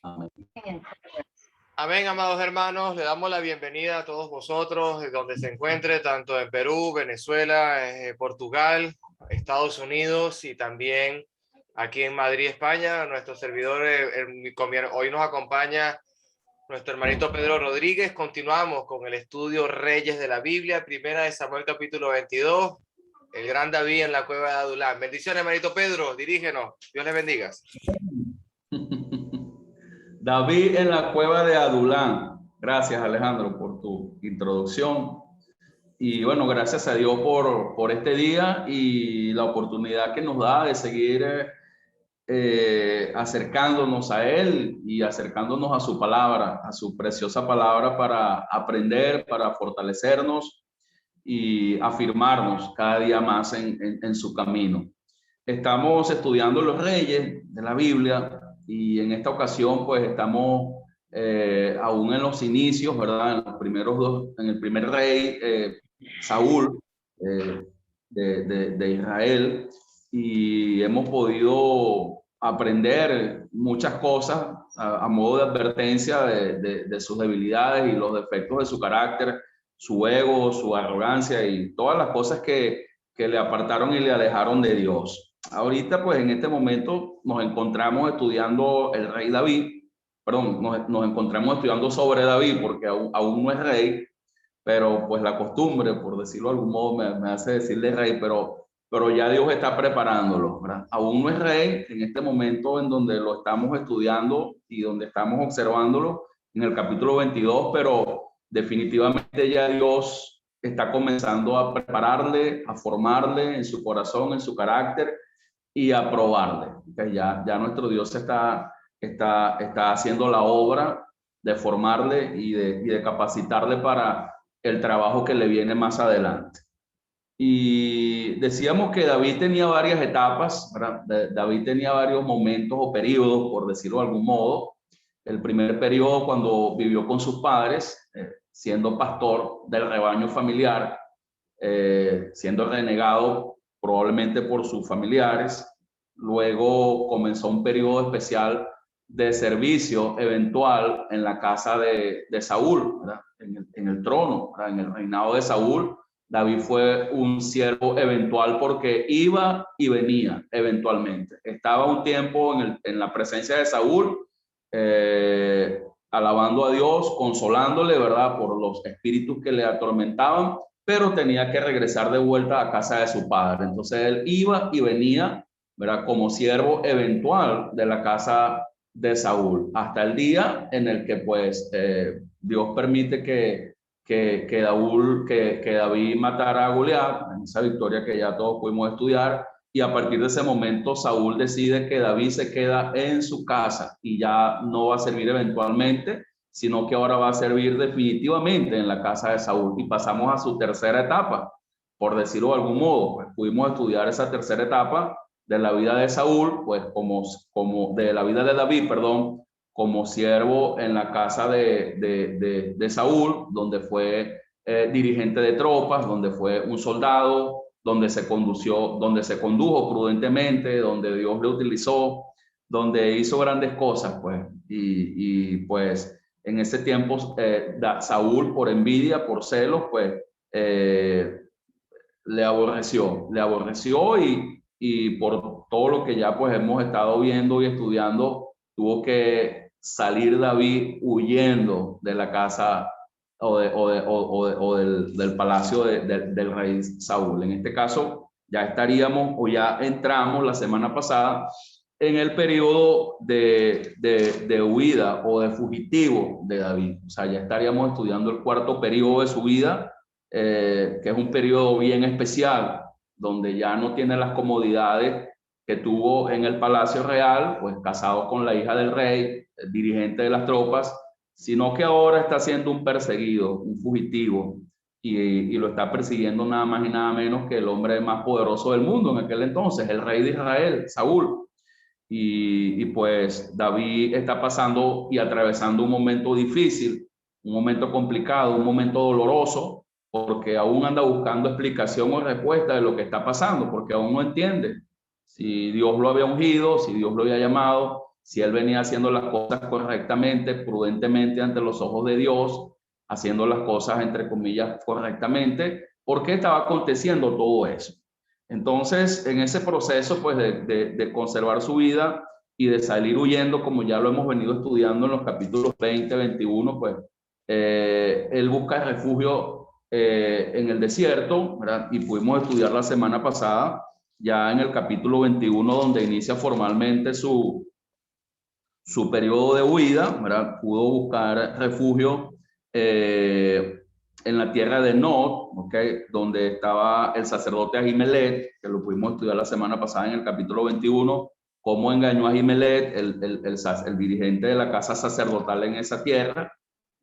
Amén. Amén, amados hermanos, le damos la bienvenida a todos vosotros, de donde se encuentre, tanto en Perú, Venezuela, Portugal, Estados Unidos y también aquí en Madrid, España. Nuestro servidor, hoy nos acompaña nuestro hermanito Pedro Rodríguez. Continuamos con el estudio Reyes de la Biblia, primera de Samuel capítulo 22, el gran David en la cueva de Adulán. Bendiciones, hermanito Pedro, dirígenos, Dios les bendiga. David en la cueva de Adulán. Gracias, Alejandro, por tu introducción. Y bueno, gracias a Dios por este día y la oportunidad que nos da de seguir acercándonos a Él y acercándonos a su palabra, a su preciosa palabra, para aprender, para fortalecernos y afirmarnos cada día más en su camino. Estamos estudiando los reyes de la Biblia y en esta ocasión pues estamos aún en los inicios, ¿verdad? En los primeros dos, en el primer rey, Saúl, de Israel, y hemos podido aprender muchas cosas a modo de advertencia de sus debilidades y los defectos de su carácter, su ego, su arrogancia y todas las cosas que le apartaron y le alejaron de Dios. Ahorita, pues en este momento nos encontramos estudiando el rey David, perdón, nos encontramos estudiando sobre David porque aún no es rey, pero pues la costumbre, por decirlo de algún modo, me hace decirle rey, pero ya Dios está preparándolo, ¿verdad? Aún no es rey en este momento en donde lo estamos estudiando y donde estamos observándolo en el capítulo 22, pero definitivamente ya Dios está comenzando a prepararle, a formarle en su corazón, en su carácter y a probarle. Okay, ya nuestro Dios está haciendo la obra de formarle y de capacitarle para el trabajo que le viene más adelante. Y decíamos que David tenía varias etapas, ¿verdad? David tenía varios momentos o periodos, por decirlo de algún modo. El primer periodo cuando vivió con sus padres, siendo pastor del rebaño familiar, siendo renegado probablemente por sus familiares. Luego comenzó un periodo especial de servicio eventual en la casa de Saúl, ¿verdad? En el trono, ¿verdad? En el reinado de Saúl. David fue un siervo eventual porque iba y venía eventualmente. Estaba un tiempo en la presencia de Saúl, alabando a Dios, consolándole, ¿verdad? Por los espíritus que le atormentaban, pero tenía que regresar de vuelta a casa de su padre. Entonces él iba y venía, ¿verdad? Como siervo eventual de la casa de Saúl, hasta el día en el que pues Dios permite que David matara a Goliat, en esa victoria que ya todos pudimos estudiar, y a partir de ese momento Saúl decide que David se queda en su casa y ya no va a servir eventualmente, sino que ahora va a servir definitivamente en la casa de Saúl. Y pasamos a su tercera etapa, por decirlo de algún modo. Pues pudimos estudiar esa tercera etapa de la vida de Saúl, pues como de la vida de David, perdón, como siervo en la casa de Saúl, donde fue dirigente de tropas, donde fue un soldado, donde se condujo prudentemente, donde Dios le utilizó, donde hizo grandes cosas, pues, y pues en ese tiempo Saúl, por envidia, por celos, pues le aborreció y por todo lo que ya pues hemos estado viendo y estudiando, tuvo que salir David huyendo de la casa o del palacio del rey Saúl. En este caso, ya estaríamos o ya entramos la semana pasada en el periodo de huida o de fugitivo de David. O sea, ya estaríamos estudiando el cuarto periodo de su vida, que es un periodo bien especial, donde ya no tiene las comodidades que tuvo en el Palacio Real, pues casado con la hija del rey, dirigente de las tropas, sino que ahora está siendo un perseguido, un fugitivo, y lo está persiguiendo nada más y nada menos que el hombre más poderoso del mundo en aquel entonces, el rey de Israel, Saúl. Y pues David está pasando y atravesando un momento difícil, un momento complicado, un momento doloroso, porque aún anda buscando explicación o respuesta de lo que está pasando, porque aún no entiende si Dios lo había ungido, si Dios lo había llamado, si él venía haciendo las cosas correctamente, prudentemente ante los ojos de Dios, haciendo las cosas, entre comillas, correctamente, ¿por qué estaba aconteciendo todo eso? Entonces, en ese proceso, pues, de conservar su vida y de salir huyendo, como ya lo hemos venido estudiando en los capítulos 20, 21, pues, él busca refugio en el desierto, ¿verdad? Y pudimos estudiar la semana pasada, ya en el capítulo 21, donde inicia formalmente su periodo de huida, ¿verdad? Pudo buscar refugio en la tierra de Nod, ¿okay? Donde estaba el sacerdote Ahimelech, que lo pudimos estudiar la semana pasada en el capítulo 21, cómo engañó a Ahimelech, el dirigente de la casa sacerdotal en esa tierra,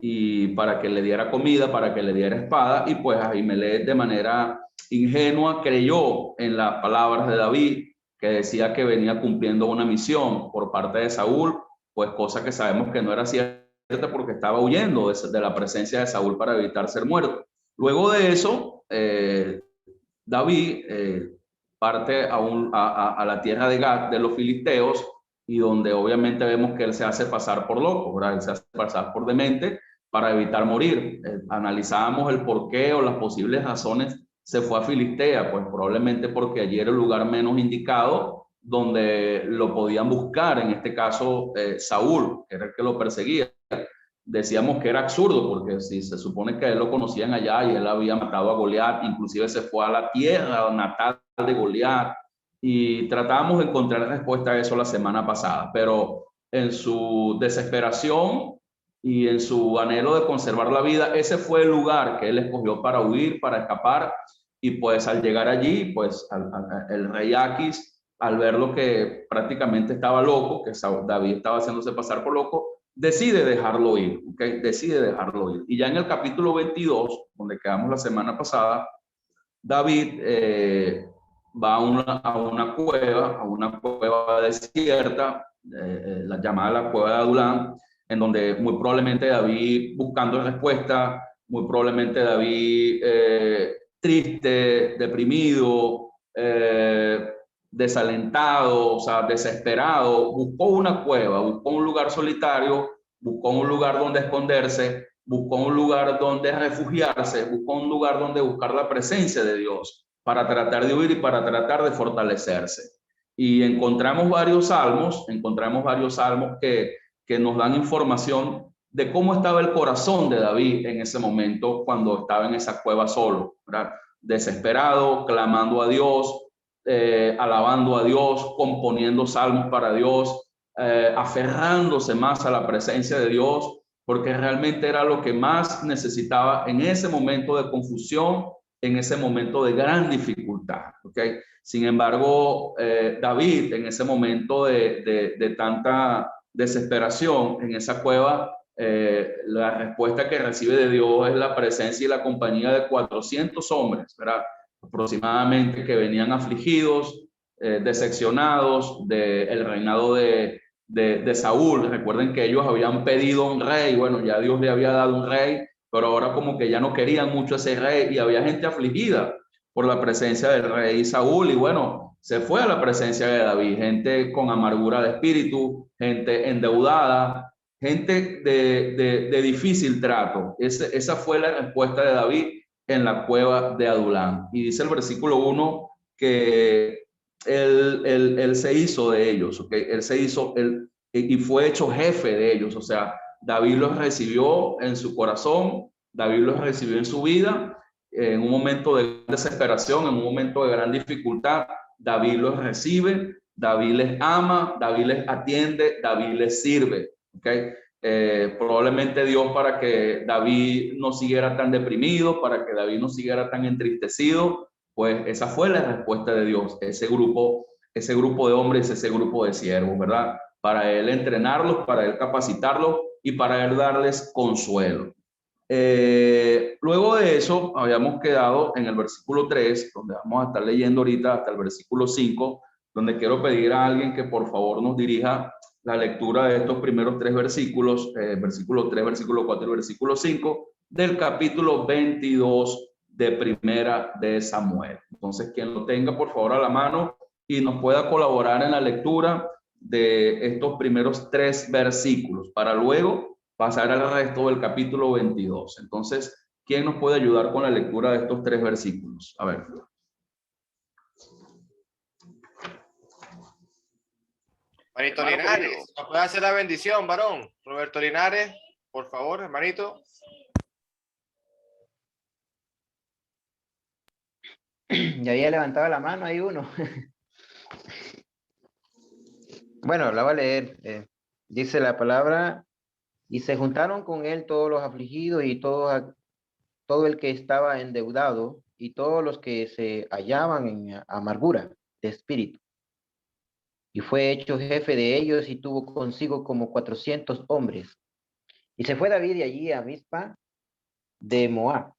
y para que le diera comida, para que le diera espada, y pues Ahimelech de manera ingenua creyó en las palabras de David, que decía que venía cumpliendo una misión por parte de Saúl, pues cosa que sabemos que no era cierta porque estaba huyendo de la presencia de Saúl para evitar ser muerto. Luego de eso, David parte a la tierra de Gad, de los filisteos, y donde obviamente vemos que él se hace pasar por loco, ¿verdad? Él se hace pasar por demente para evitar morir. Analizábamos el porqué o las posibles razones se fue a Filistea, pues probablemente porque allí era el lugar menos indicado donde lo podían buscar, en este caso Saúl, que era el que lo perseguía. Decíamos que era absurdo, porque si se supone que él lo conocían allá y él había matado a Goliat, inclusive se fue a la tierra natal de Goliat, y tratábamos de encontrar respuesta a eso la semana pasada, pero en su desesperación y en su anhelo de conservar la vida, ese fue el lugar que él escogió para huir, para escapar, y pues al llegar allí, pues el rey Aquis, al ver lo que prácticamente estaba loco, que David estaba haciéndose pasar por loco, decide dejarlo ir, ¿ok? Decide dejarlo ir. Y ya en el capítulo 22, donde quedamos la semana pasada, David va a una cueva desierta, la llamada la cueva de Adulán, en donde muy probablemente David buscando respuesta, muy probablemente David triste, deprimido, desalentado, o sea, desesperado, buscó una cueva, buscó un lugar solitario, buscó un lugar donde esconderse, buscó un lugar donde refugiarse, buscó un lugar donde buscar la presencia de Dios para tratar de huir y para tratar de fortalecerse. Y encontramos varios salmos que nos dan información de cómo estaba el corazón de David en ese momento cuando estaba en esa cueva solo, ¿verdad? Desesperado, clamando a Dios, alabando a Dios, componiendo salmos para Dios, aferrándose más a la presencia de Dios, porque realmente era lo que más necesitaba en ese momento de confusión, en ese momento de gran dificultad. ¿Okay? Sin embargo, David, en ese momento de tanta desesperación en esa cueva, la respuesta que recibe de Dios es la presencia y la compañía de 400 hombres, ¿verdad? Aproximadamente, que venían afligidos, decepcionados del reinado de Saúl. Recuerden que ellos habían pedido un rey, bueno, ya Dios le había dado un rey, pero ahora como que ya no querían mucho ese rey, y había gente afligida por la presencia del rey Saúl, y bueno, se fue a la presencia de David, gente con amargura de espíritu, gente endeudada, gente de difícil trato. Esa fue la respuesta de David en la cueva de Adulán. Y dice el versículo 1 que él se hizo de ellos, ¿okay? Él se hizo, y fue hecho jefe de ellos, o sea, David los recibió en su corazón, David los recibió en su vida, en un momento de desesperación, en un momento de gran dificultad, David los recibe, David les ama, David les atiende, David les sirve, ¿okay? Probablemente Dios, para que David no siguiera tan deprimido, para que David no siguiera tan entristecido, pues esa fue la respuesta de Dios, ese grupo de hombres, ese grupo de siervos, ¿verdad? Para él entrenarlos, para él capacitarlos y para él darles consuelo. Luego de eso, habíamos quedado en el versículo 3, donde vamos a estar leyendo ahorita hasta el versículo 5, donde quiero pedir a alguien que por favor nos dirija la lectura de estos primeros tres versículos, versículo 3, versículo 4 y versículo 5, del capítulo 22 de Primera de Samuel. Entonces, quien lo tenga por favor a la mano y nos pueda colaborar en la lectura, de estos primeros 3 versículos para luego pasar al resto del capítulo 22. Entonces, ¿quién nos puede ayudar con la lectura de estos 3 versículos? A ver. Manito Linares, ¿nos puede hacer la bendición, varón? Roberto Linares, por favor, hermanito. Ya había levantado la mano ahí uno. Bueno, la voy a leer. Dice la palabra, y se juntaron con él todos los afligidos y todo el que estaba endeudado y todos los que se hallaban en amargura de espíritu. Y fue hecho jefe de ellos y tuvo consigo como 400 hombres. Y se fue David de allí a Mizpa de Moab.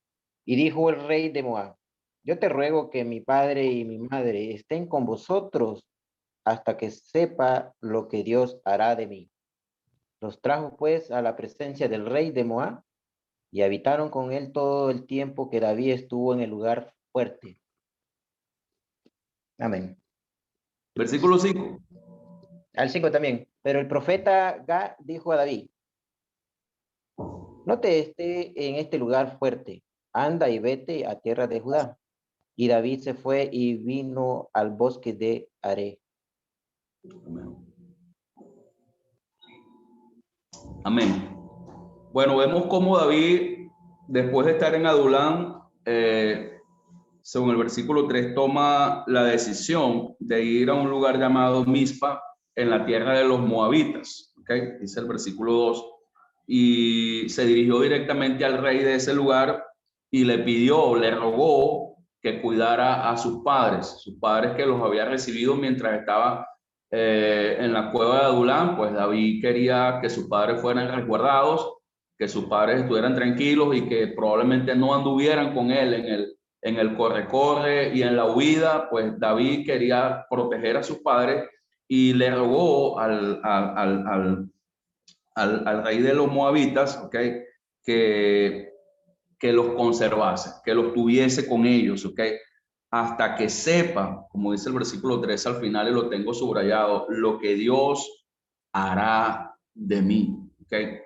Y dijo el rey de Moab, yo te ruego que mi padre y mi madre estén con vosotros hasta que sepa lo que Dios hará de mí. Los trajo pues a la presencia del rey de Moab y habitaron con él todo el tiempo que David estuvo en el lugar fuerte. Amén. Versículo 5. Al 5 también. Pero el profeta Gad dijo a David, no te esté en este lugar fuerte, anda y vete a tierra de Judá. Y David se fue y vino al bosque de Are. Amén. Bueno, vemos cómo David, después de estar en Adulán, según el versículo 3, toma la decisión de ir a un lugar llamado Mizpa, en la tierra de los moabitas. ¿Okay? Dice el versículo 2. Y se dirigió directamente al rey de ese lugar y le pidió, le rogó que cuidara a sus padres que los había recibido mientras estaba en la cueva de Adulán. Pues David quería que sus padres fueran resguardados, que sus padres estuvieran tranquilos y que probablemente no anduvieran con él en el corre-corre y en la huida. Pues David quería proteger a sus padres y le rogó al rey de los moabitas, ¿okay? que los conservase, que los tuviese con ellos, ¿okay? Hasta que sepa, como dice el versículo 3 al final y lo tengo subrayado, lo que Dios hará de mí, ¿okay?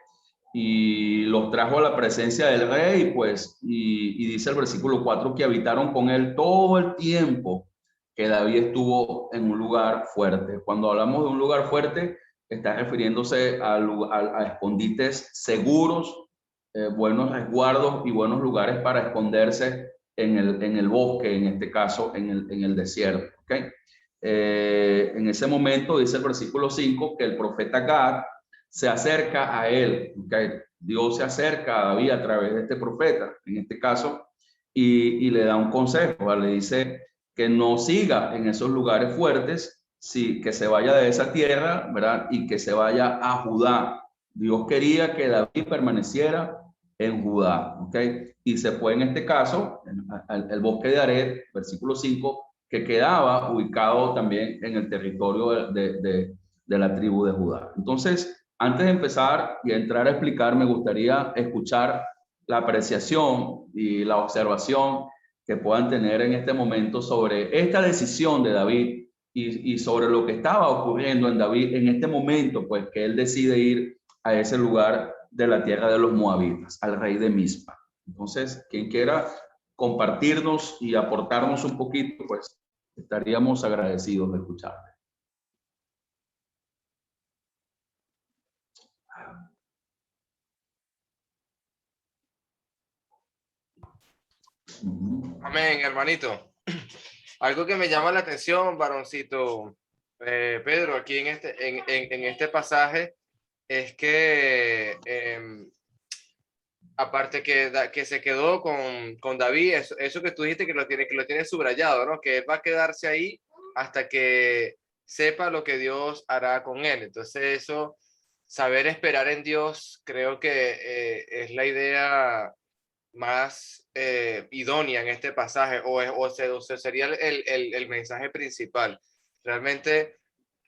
Y los trajo a la presencia del rey, pues, y dice el versículo 4 que habitaron con él todo el tiempo que David estuvo en un lugar fuerte. Cuando hablamos de un lugar fuerte, está refiriéndose a escondites seguros, buenos resguardos y buenos lugares para esconderse en el bosque, en este caso en el desierto. ¿Okay? En ese momento dice el versículo 5 que el profeta Gad se acerca a él. ¿Okay? Dios se acerca a David a través de este profeta, en este caso, y le da un consejo. ¿Vale? Le dice que no siga en esos lugares fuertes, sí, que se vaya de esa tierra, ¿verdad? Y que se vaya a Judá. Dios quería que David permaneciera en Judá, ¿ok? Y se fue en este caso el bosque de Ared, versículo 5, que quedaba ubicado también en el territorio de la tribu de Judá. Entonces, antes de empezar y entrar a explicar, me gustaría escuchar la apreciación y la observación que puedan tener en este momento sobre esta decisión de David y sobre lo que estaba ocurriendo en David en este momento, pues que él decide ir a ese lugar de la tierra de los moabitas, al rey de Mizpa. Entonces, quien quiera compartirnos y aportarnos un poquito, pues estaríamos agradecidos de escucharle. Amén, hermanito. Algo que me llama la atención, varoncito Pedro, aquí en este pasaje, es que aparte que se quedó con David, eso que tú dijiste que lo tiene subrayado, ¿no? Que él va a quedarse ahí hasta que sepa lo que Dios hará con él. Entonces eso, saber esperar en Dios, creo que es la idea más idónea en este pasaje, o sería el mensaje principal. Realmente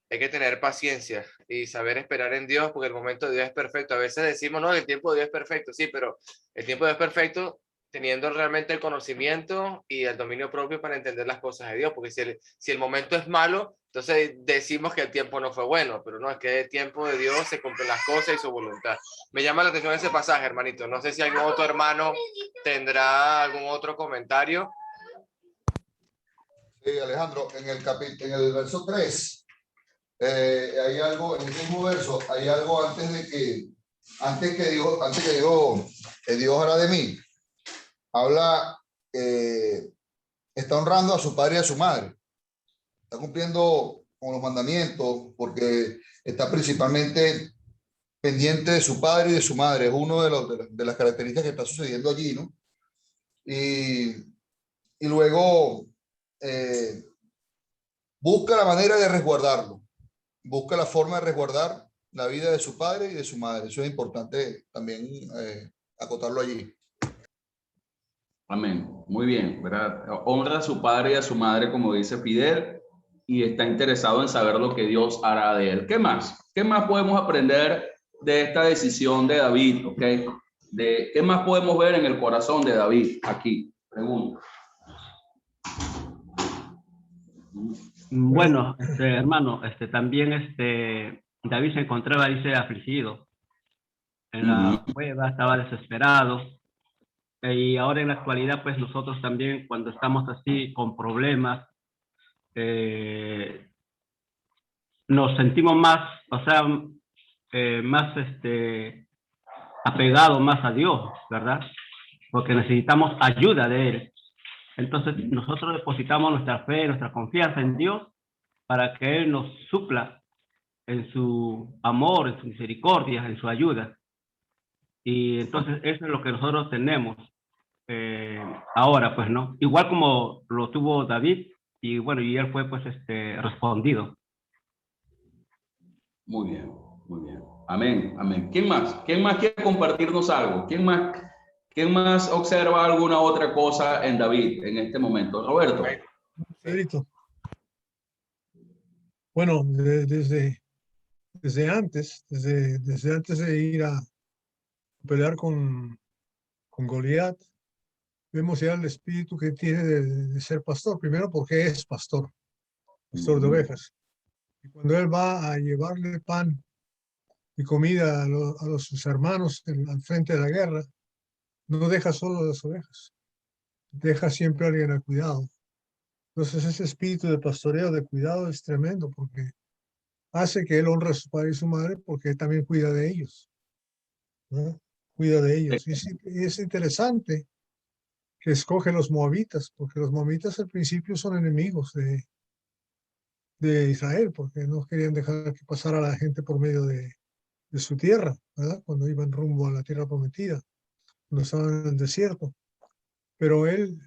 hay que tener paciencia y saber esperar en Dios, porque el momento de Dios es perfecto. A veces decimos, no, el tiempo de Dios es perfecto, sí, pero el tiempo de Dios es perfecto teniendo realmente el conocimiento y el dominio propio para entender las cosas de Dios, porque si el momento es malo, Entonces decimos que el tiempo no fue bueno, pero no, es que el tiempo de Dios se cumplen las cosas y su voluntad. Me llama la atención ese pasaje, hermanito. No sé si algún otro hermano tendrá algún otro comentario. Sí, Alejandro, en el verso 3, hay algo, en el mismo verso, hay algo antes que Dios hará de mí, habla, está honrando a su padre y a su madre, está cumpliendo con los mandamientos, porque está principalmente pendiente de su padre y de su madre, es uno de las características que está sucediendo allí, ¿no? Y luego busca la manera de resguardarlo, busca la forma de resguardar la vida de su padre y de su madre. Eso es importante también acotarlo allí. Amén. Muy bien, ¿verdad? Honra a su padre y a su madre, como dice Fidel, y está interesado en saber lo que Dios hará de él. ¿Qué más? ¿Qué más podemos aprender de esta decisión de David? ¿Ok? ¿Qué más podemos ver en el corazón de David aquí? Pregunto. Bueno, hermano, también David se encontraba, dice, afligido. En la cueva estaba desesperado. Y ahora en la actualidad, pues nosotros también cuando estamos así con problemas, nos sentimos más, o sea, más apegados más a Dios, ¿verdad? Porque necesitamos ayuda de Él. Entonces nosotros depositamos nuestra fe, nuestra confianza en Dios para que Él nos supla en su amor, en su misericordia, en su ayuda. Y entonces eso es lo que nosotros tenemos ahora, pues, ¿no? Igual como lo tuvo David, y bueno, y él fue, pues, respondido. Muy bien, muy bien. Amén, amén. ¿Quién más? ¿Quién más quiere compartirnos algo? ¿Quién más observa alguna otra cosa en David en este momento? Roberto. Pedrito. Bueno, desde antes de ir a pelear con Goliat, vemos ya el espíritu que tiene de ser pastor. Primero porque es pastor de ovejas. Y cuando él va a llevarle pan y comida a sus hermanos al frente de la guerra, no deja solo las ovejas, deja siempre a alguien al cuidado. Entonces ese espíritu de pastoreo, de cuidado es tremendo porque hace que él honre a su padre y su madre porque él también cuida de ellos, ¿no? Cuida de ellos. Y es interesante que escoge los moabitas, porque los moabitas al principio son enemigos de Israel, porque no querían dejar que pasara la gente por medio de su tierra, ¿verdad? Cuando iban rumbo a la tierra prometida, cuando estaban en el desierto. Pero él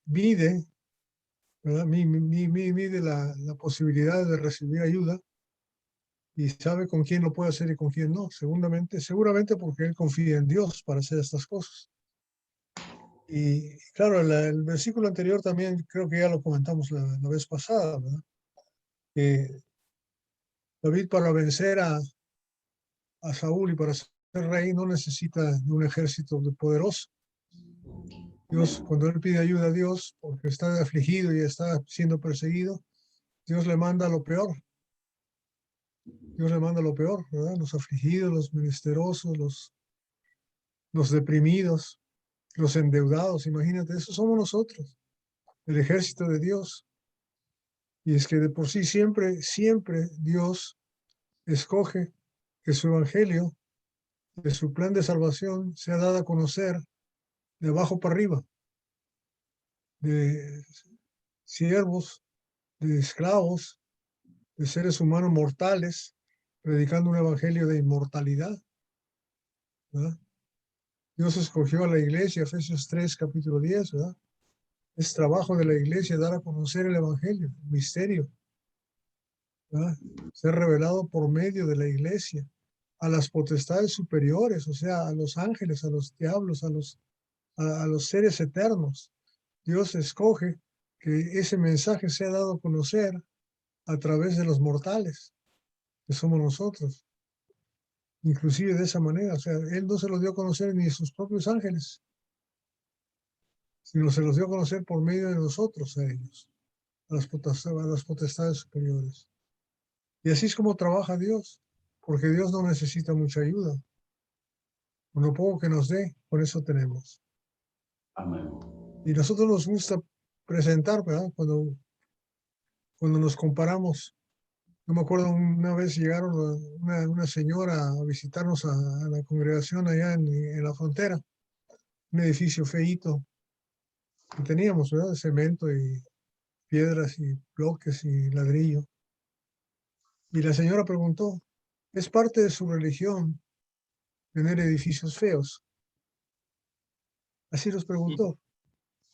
mide, ¿verdad? Mide la posibilidad de recibir ayuda y sabe con quién lo puede hacer y con quién no. Seguramente porque él confía en Dios para hacer estas cosas. Y claro, el versículo anterior también creo que ya lo comentamos la vez pasada, ¿verdad? Que David para vencer a Saúl y para ser rey no necesita de un ejército poderoso. Dios, cuando él pide ayuda a Dios porque está afligido y está siendo perseguido, Dios le manda lo peor. Dios le manda lo peor, ¿verdad? Los afligidos, los menesterosos, los deprimidos, los endeudados. Imagínate, esos somos nosotros, el ejército de Dios. Y es que de por sí siempre Dios escoge que su evangelio, que su plan de salvación sea dado a conocer de abajo para arriba, de siervos, de esclavos, de seres humanos mortales, predicando un evangelio de inmortalidad, ¿verdad? Dios escogió a la iglesia, Efesios 3, capítulo 10, ¿verdad? Es trabajo de la iglesia dar a conocer el evangelio, el misterio, ¿verdad? Ser revelado por medio de la iglesia a las potestades superiores, o sea, a los ángeles, a los diablos, a los seres eternos. Dios escoge que ese mensaje sea dado a conocer a través de los mortales, que somos nosotros. Inclusive de esa manera, o sea, Él no se los dio a conocer ni a sus propios ángeles, sino se los dio a conocer por medio de nosotros a ellos. a las potestades superiores. Y así es como trabaja Dios, porque Dios no necesita mucha ayuda. Con lo poco que nos dé, con eso tenemos. Amén. Y nosotros nos gusta presentar, ¿verdad? Cuando nos comparamos. Yo me acuerdo una vez llegaron una señora a visitarnos a la congregación allá en la frontera, un edificio feíto que teníamos, ¿verdad? De cemento y piedras y bloques y ladrillo. Y la señora preguntó, ¿es parte de su religión tener edificios feos? Así nos preguntó,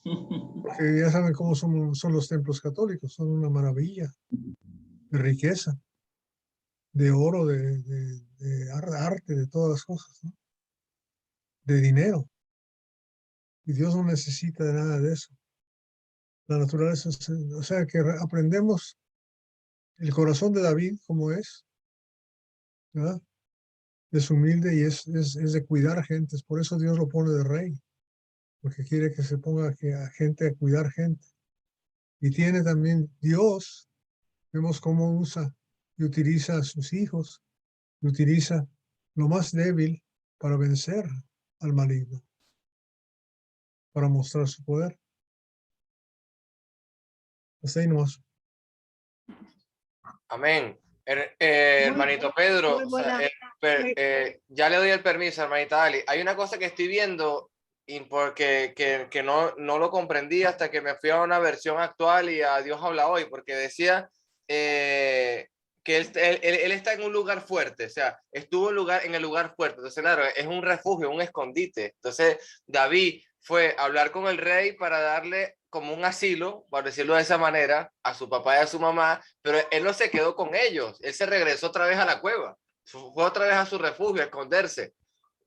porque ya saben cómo son los templos católicos, son una maravilla de riqueza, de oro, de arte, de todas las cosas, ¿no? De dinero. Y Dios no necesita de nada de eso. La naturaleza, o sea que aprendemos el corazón de David como es, ¿verdad? Es humilde y es de cuidar gentes, por eso Dios lo pone de rey, porque quiere que se ponga a gente a cuidar gente. Y tiene también Dios, vemos cómo usa y utiliza a sus hijos, y utiliza lo más débil para vencer al maligno, para mostrar su poder. Hasta ahí nomás. Amén. Hermanito Pedro, muy buena. ya le doy el permiso, hermanita Ali. Hay una cosa que estoy viendo y porque que no lo comprendí hasta que me fui a una versión actual y a Dios habla hoy, porque decía que él está en un lugar fuerte, o sea, estuvo en el lugar fuerte. Entonces, claro, es un refugio, un escondite. Entonces, David fue a hablar con el rey para darle como un asilo, por decirlo de esa manera, a su papá y a su mamá, pero él no se quedó con ellos, él se regresó otra vez a la cueva, fue otra vez a su refugio a esconderse.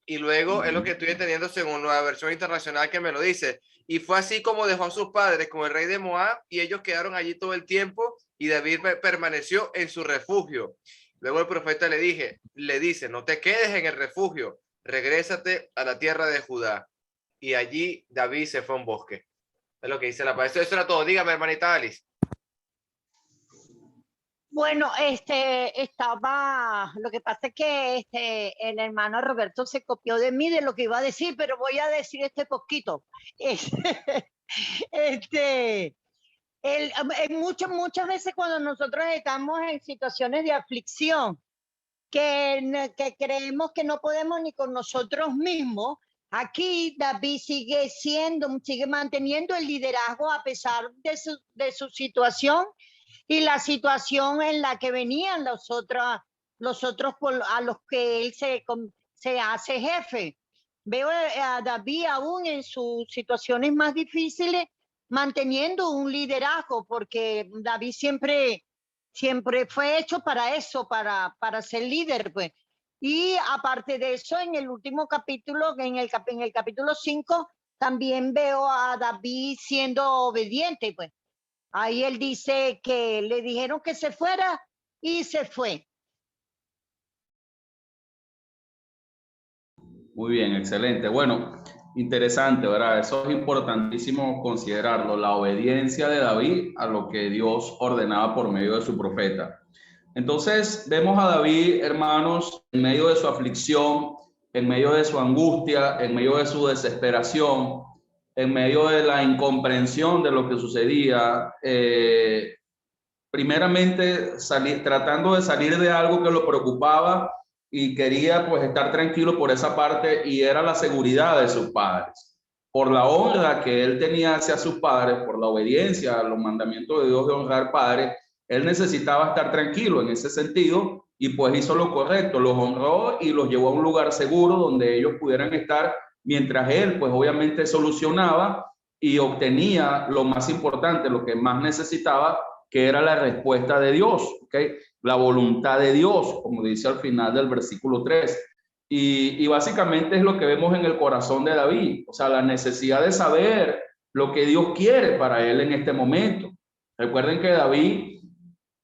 Y luego es lo que estoy entendiendo según la versión internacional que me lo dice. Y fue así como dejó a sus padres con el rey de Moab y ellos quedaron allí todo el tiempo y David permaneció en su refugio. Luego el profeta le dice, no te quedes en el refugio, regrésate a la tierra de Judá. Y allí David se fue a un bosque. Es lo que dice la palabra. Eso era todo. Dígame, hermanita Alice. Bueno, lo que pasa es que el hermano Roberto se copió de mí de lo que iba a decir, pero voy a decir poquito. Muchas veces cuando nosotros estamos en situaciones de aflicción, que creemos que no podemos ni con nosotros mismos, aquí David sigue manteniendo el liderazgo a pesar de su situación y la situación en la que venían los otros a los que él se hace jefe. Veo a David aún en sus situaciones más difíciles manteniendo un liderazgo, porque David siempre fue hecho para eso, para ser líder, pues. Y aparte de eso, en el último capítulo, en el capítulo 5, también veo a David siendo obediente, pues. Ahí él dice que le dijeron que se fuera y se fue. Muy bien, excelente. Bueno, interesante, ¿verdad? Eso es importantísimo considerarlo, la obediencia de David a lo que Dios ordenaba por medio de su profeta. Entonces, vemos a David, hermanos, en medio de su aflicción, en medio de su angustia, en medio de su desesperación, en medio de la incomprensión de lo que sucedía, primeramente tratando de salir de algo que lo preocupaba y quería pues estar tranquilo por esa parte, y era la seguridad de sus padres. Por la honra que él tenía hacia sus padres, por la obediencia a los mandamientos de Dios de honrar padres, él necesitaba estar tranquilo en ese sentido y pues hizo lo correcto, los honró y los llevó a un lugar seguro donde ellos pudieran estar, mientras él pues obviamente solucionaba y obtenía lo más importante, lo que más necesitaba, que era la respuesta de Dios, ¿okay? La voluntad de Dios, como dice al final del versículo 3. Y básicamente es lo que vemos en el corazón de David, o sea, la necesidad de saber lo que Dios quiere para él en este momento. Recuerden que David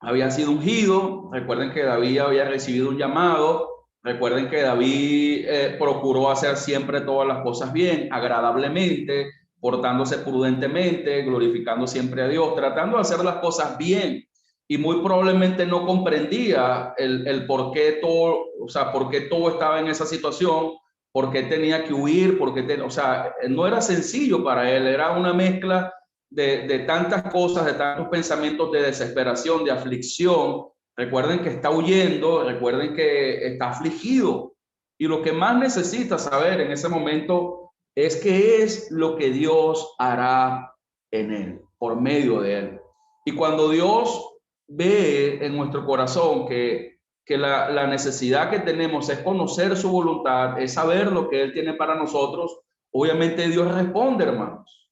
había sido ungido, recuerden que David había recibido un llamado, recuerden que David procuró hacer siempre todas las cosas bien, agradablemente, portándose prudentemente, glorificando siempre a Dios, tratando de hacer las cosas bien. Y muy probablemente no comprendía el por qué todo, o sea, por qué todo estaba en esa situación, por qué tenía que huir, o sea, no era sencillo para él, era una mezcla de tantas cosas, de tantos pensamientos de desesperación, de aflicción. Recuerden que está huyendo, recuerden que está afligido. Y lo que más necesita saber en ese momento es qué es lo que Dios hará en él, por medio de él. Y cuando Dios ve en nuestro corazón que la necesidad que tenemos es conocer su voluntad, es saber lo que Él tiene para nosotros, obviamente Dios responde, hermanos.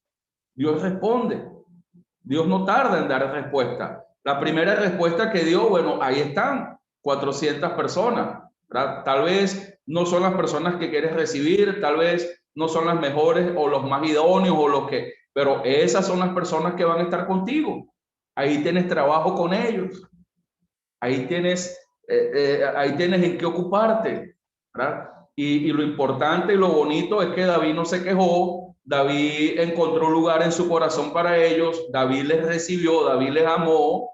Dios responde. Dios no tarda en dar respuesta. La primera respuesta que dio, bueno, ahí están, 400 personas, ¿verdad? Tal vez no son las personas que quieres recibir, tal vez no son las mejores o los más idóneos o los que, pero esas son las personas que van a estar contigo. Ahí tienes trabajo con ellos. Ahí tienes en qué ocuparte, ¿verdad? Y lo importante y lo bonito es que David no se quejó. David encontró lugar en su corazón para ellos. David les recibió, David les amó,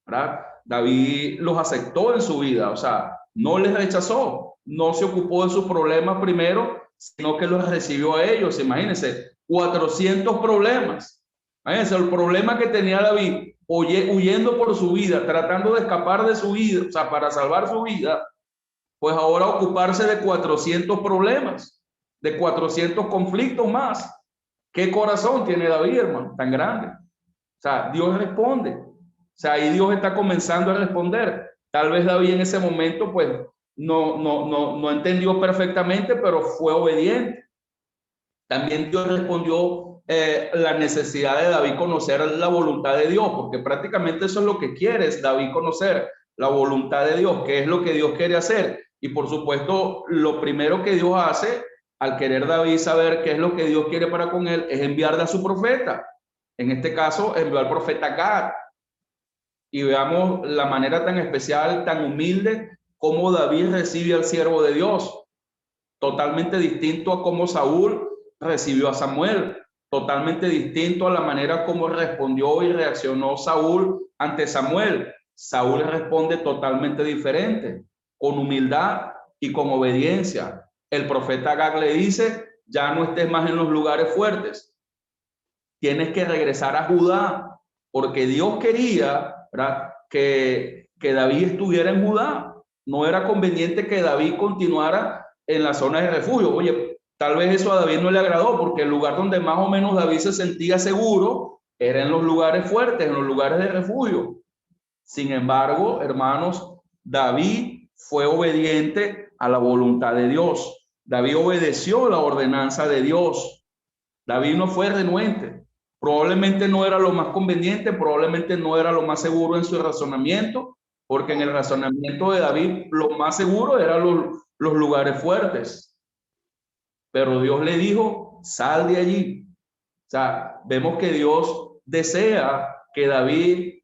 ¿verdad? David los aceptó en su vida, o sea, no les rechazó, no se ocupó de sus problemas primero, sino que los recibió a ellos. Imagínense, 400 problemas. Imagínense el problema que tenía David, huyendo por su vida, tratando de escapar de su vida, o sea, para salvar su vida, pues ahora ocuparse de 400 problemas, de 400 conflictos más. ¿Qué corazón tiene David, hermano, tan grande? O sea, Dios responde. O sea, ahí Dios está comenzando a responder. Tal vez David en ese momento, pues, no entendió perfectamente, pero fue obediente. También Dios respondió la necesidad de David conocer la voluntad de Dios, porque prácticamente eso es lo que quiere, es David conocer la voluntad de Dios, qué es lo que Dios quiere hacer. Y por supuesto, lo primero que Dios hace, al querer David saber qué es lo que Dios quiere para con él, es enviarle a su profeta. En este caso, envió al profeta Gad. Y veamos la manera tan especial, tan humilde, cómo David recibe al siervo de Dios. Totalmente distinto a cómo Saúl recibió a Samuel. Totalmente distinto a la manera como respondió y reaccionó Saúl ante Samuel. Saúl responde totalmente diferente, con humildad y con obediencia. El profeta Gad le dice, ya no estés más en los lugares fuertes. Tienes que regresar a Judá, porque Dios quería, ¿verdad?, que David estuviera en Judá. No era conveniente que David continuara en la zona de refugio. Oye, tal vez eso a David no le agradó, porque el lugar donde más o menos David se sentía seguro era en los lugares fuertes, en los lugares de refugio. Sin embargo, hermanos, David fue obediente a la voluntad de Dios. David obedeció la ordenanza de Dios. David no fue renuente. Probablemente no era lo más conveniente, probablemente no era lo más seguro en su razonamiento, porque en el razonamiento de David lo más seguro eran los lugares fuertes. Pero Dios le dijo, sal de allí. O sea, vemos que Dios desea que David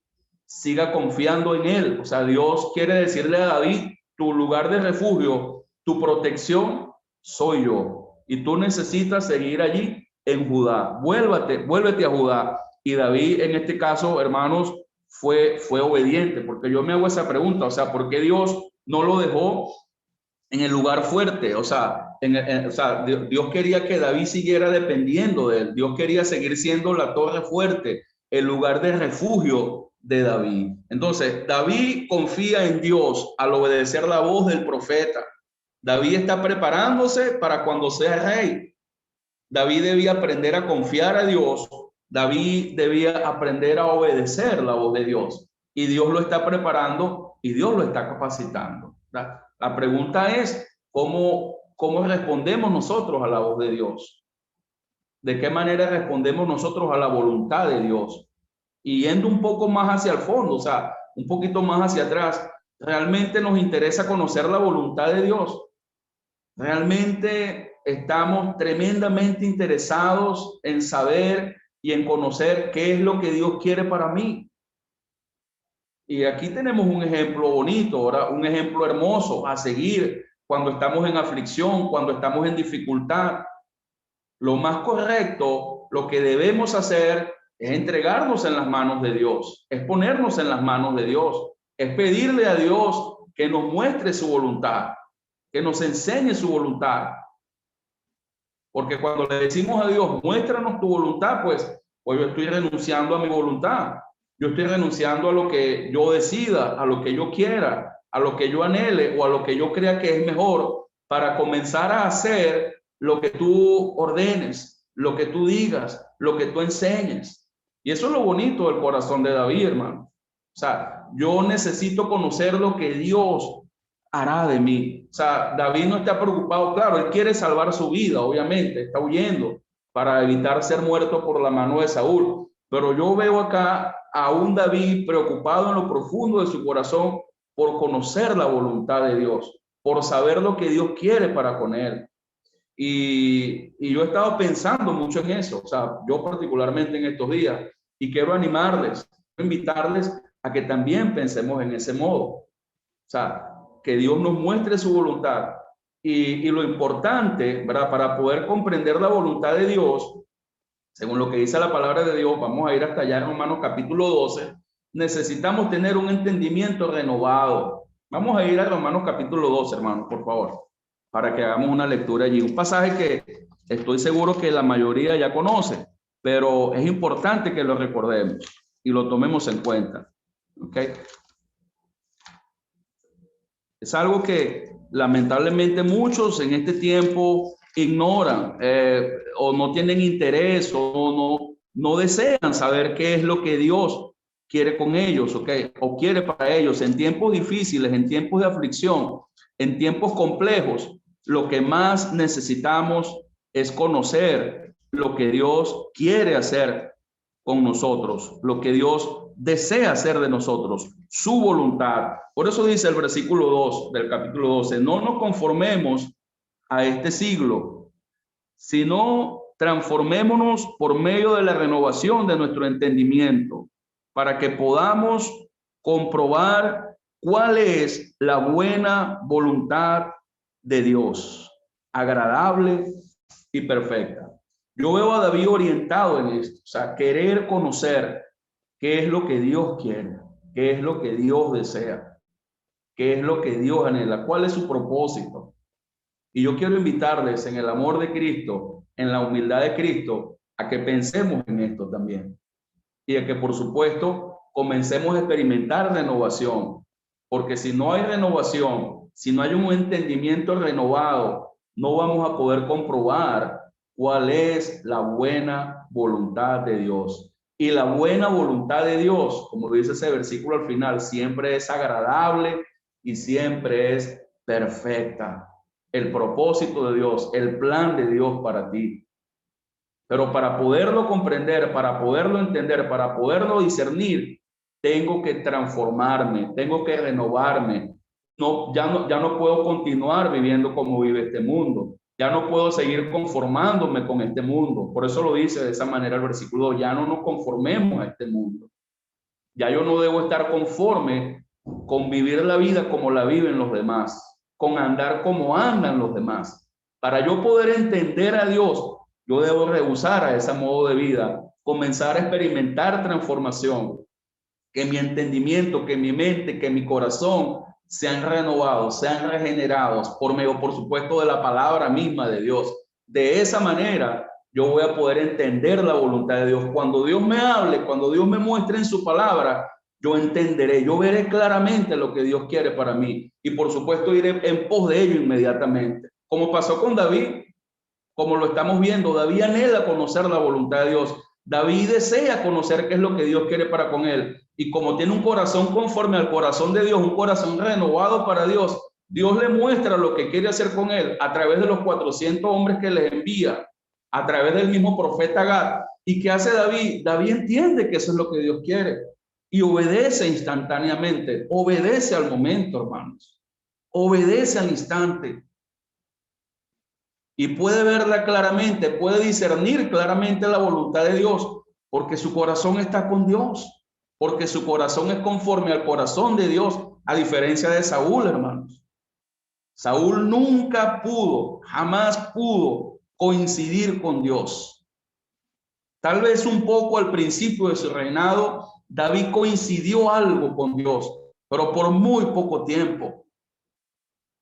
siga confiando en él. O sea, Dios quiere decirle a David, tu lugar de refugio, tu protección soy yo. Y tú necesitas seguir allí en Judá. Vuélvete a Judá. Y David, en este caso, hermanos, fue obediente, porque yo me hago esa pregunta, o sea, ¿por qué Dios no lo dejó en el lugar fuerte? O sea, Dios quería que David siguiera dependiendo de él. Dios quería seguir siendo la torre fuerte, el lugar de refugio de David. Entonces, David confía en Dios al obedecer la voz del profeta. David está preparándose para cuando sea rey. David debía aprender a confiar a Dios. David debía aprender a obedecer la voz de Dios. Y Dios lo está preparando y Dios lo está capacitando. La pregunta es, ¿cómo respondemos nosotros a la voz de Dios? ¿De qué manera respondemos nosotros a la voluntad de Dios? Y yendo un poco más hacia el fondo, o sea, un poquito más hacia atrás, ¿realmente nos interesa conocer la voluntad de Dios? ¿Realmente estamos tremendamente interesados en saber y en conocer qué es lo que Dios quiere para mí? Y aquí tenemos un ejemplo bonito, ahora un ejemplo hermoso a seguir cuando estamos en aflicción, cuando estamos en dificultad. Lo más correcto lo que debemos hacer es entregarnos en las manos de Dios, es ponernos en las manos de Dios, es pedirle a Dios que nos muestre su voluntad, que nos enseñe su voluntad. Porque cuando le decimos a Dios, muéstranos tu voluntad, pues yo estoy renunciando a mi voluntad. Yo estoy renunciando a lo que yo decida, a lo que yo quiera, a lo que yo anhele o a lo que yo crea que es mejor para comenzar a hacer lo que tú ordenes, lo que tú digas, lo que tú enseñes. Y eso es lo bonito del corazón de David, hermano. O sea, yo necesito conocer lo que Dios hará de mí. O sea, David no está preocupado, claro, él quiere salvar su vida, obviamente, está huyendo para evitar ser muerto por la mano de Saúl. Pero yo veo acá a un David preocupado en lo profundo de su corazón por conocer la voluntad de Dios, por saber lo que Dios quiere para con él. Y yo he estado pensando mucho en eso, o sea, yo particularmente en estos días, y quiero animarles, invitarles a que también pensemos en ese modo. O sea, que Dios nos muestre su voluntad. Y lo importante, ¿verdad? Para poder comprender la voluntad de Dios, según lo que dice la palabra de Dios, vamos a ir hasta allá en Romanos capítulo 12, necesitamos tener un entendimiento renovado. Vamos a ir a Romanos capítulo 12, hermanos, por favor, para que hagamos una lectura allí. Un pasaje que estoy seguro que la mayoría ya conoce, pero es importante que lo recordemos y lo tomemos en cuenta. ¿Ok? Es algo que lamentablemente muchos en este tiempo ignoran o no tienen interés o no desean saber qué es lo que Dios quiere con ellos, ¿okay? O quiere para ellos en tiempos difíciles, en tiempos de aflicción, en tiempos complejos. Lo que más necesitamos es conocer lo que Dios quiere hacer con nosotros, lo que Dios desea hacer de nosotros, su voluntad. Por eso dice el versículo 2 del capítulo 12, no nos conformemos a este siglo, sino transformémonos por medio de la renovación de nuestro entendimiento, para que podamos comprobar cuál es la buena voluntad de Dios, agradable y perfecta. Yo veo a David orientado en esto, o sea, querer conocer qué es lo que Dios quiere, qué es lo que Dios desea, qué es lo que Dios anhela, cuál es su propósito. Y yo quiero invitarles en el amor de Cristo, en la humildad de Cristo, a que pensemos en esto también. Y a que, por supuesto, comencemos a experimentar renovación. Porque si no hay renovación, si no hay un entendimiento renovado, no vamos a poder comprobar cuál es la buena voluntad de Dios. Y la buena voluntad de Dios, como dice ese versículo al final, siempre es agradable y siempre es perfecta. El propósito de Dios, el plan de Dios para ti. Pero para poderlo comprender, para poderlo entender, para poderlo discernir, tengo que transformarme, tengo que renovarme. Ya no puedo continuar viviendo como vive este mundo. Ya no puedo seguir conformándome con este mundo. Por eso lo dice de esa manera el versículo 2, ya no nos conformemos a este mundo. Ya yo no debo estar conforme con vivir la vida como la viven los demás, con andar como andan los demás. Para yo poder entender a Dios, yo debo rehusar a ese modo de vida, comenzar a experimentar transformación, que mi entendimiento, que mi mente, que mi corazón sean renovados, sean regenerados por medio, por supuesto, de la palabra misma de Dios. De esa manera, yo voy a poder entender la voluntad de Dios. Cuando Dios me hable, cuando Dios me muestre en su palabra, yo entenderé, yo veré claramente lo que Dios quiere para mí. Y por supuesto, iré en pos de ello inmediatamente. Como pasó con David, como lo estamos viendo, David anhela conocer la voluntad de Dios. David desea conocer qué es lo que Dios quiere para con él. Y como tiene un corazón conforme al corazón de Dios, un corazón renovado para Dios, Dios le muestra lo que quiere hacer con él a través de los 400 hombres que les envía, a través del mismo profeta Gad. ¿Y qué hace David? David entiende que eso es lo que Dios quiere y obedece instantáneamente, obedece al momento, hermanos, obedece al instante. Y puede verla claramente, puede discernir claramente la voluntad de Dios, porque su corazón está con Dios, porque su corazón es conforme al corazón de Dios, a diferencia de Saúl, hermanos. Saúl nunca pudo, jamás pudo coincidir con Dios. Tal vez un poco al principio de su reinado, David coincidió algo con Dios, pero por muy poco tiempo.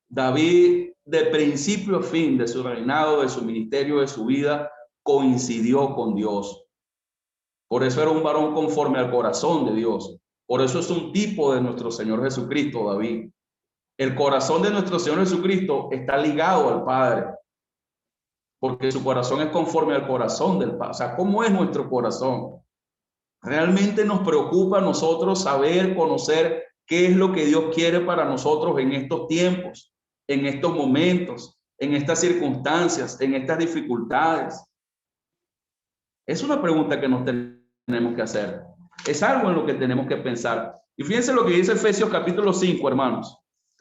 David, de principio a fin de su reinado, de su ministerio, de su vida, coincidió con Dios. Por eso era un varón conforme al corazón de Dios. Por eso es un tipo de nuestro Señor Jesucristo, David. El corazón de nuestro Señor Jesucristo está ligado al Padre, porque su corazón es conforme al corazón del Padre. O sea, ¿cómo es nuestro corazón? Realmente nos preocupa a nosotros saber, conocer qué es lo que Dios quiere para nosotros en estos tiempos, en estos momentos, en estas circunstancias, en estas dificultades. Es una pregunta que nos tenemos que hacer. Es algo en lo que tenemos que pensar. Y fíjense lo que dice Efesios capítulo 5, hermanos,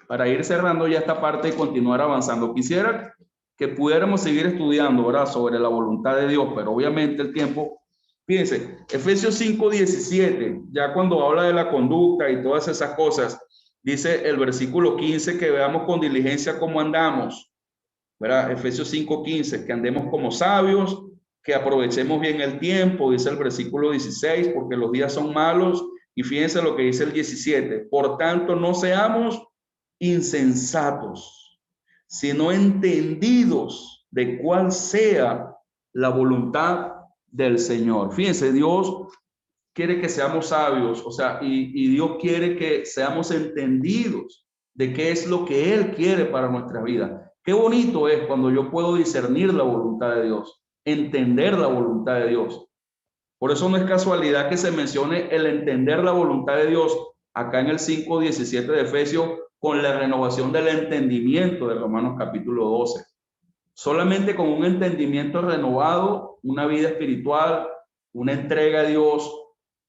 para ir cerrando ya esta parte y continuar avanzando. Quisiera que pudiéramos seguir estudiando, ¿verdad?, sobre la voluntad de Dios, pero obviamente el tiempo. Fíjense, Efesios 5:17, ya cuando habla de la conducta y todas esas cosas, dice el versículo 15 que veamos con diligencia cómo andamos, ¿verdad? Efesios 5:15, que andemos como sabios, que aprovechemos bien el tiempo, dice el versículo 16, porque los días son malos. Y fíjense lo que dice el 17, por tanto no seamos insensatos, sino entendidos de cuál sea la voluntad del Señor. Fíjense, Dios quiere que seamos sabios, o sea, y Dios quiere que seamos entendidos de qué es lo que Él quiere para nuestra vida. Qué bonito es cuando yo puedo discernir la voluntad de Dios, entender la voluntad de Dios. Por eso no es casualidad que se mencione el entender la voluntad de Dios acá en el 5:17 de Efesios con la renovación del entendimiento de Romanos capítulo 12. Solamente con un entendimiento renovado, una vida espiritual, una entrega a Dios,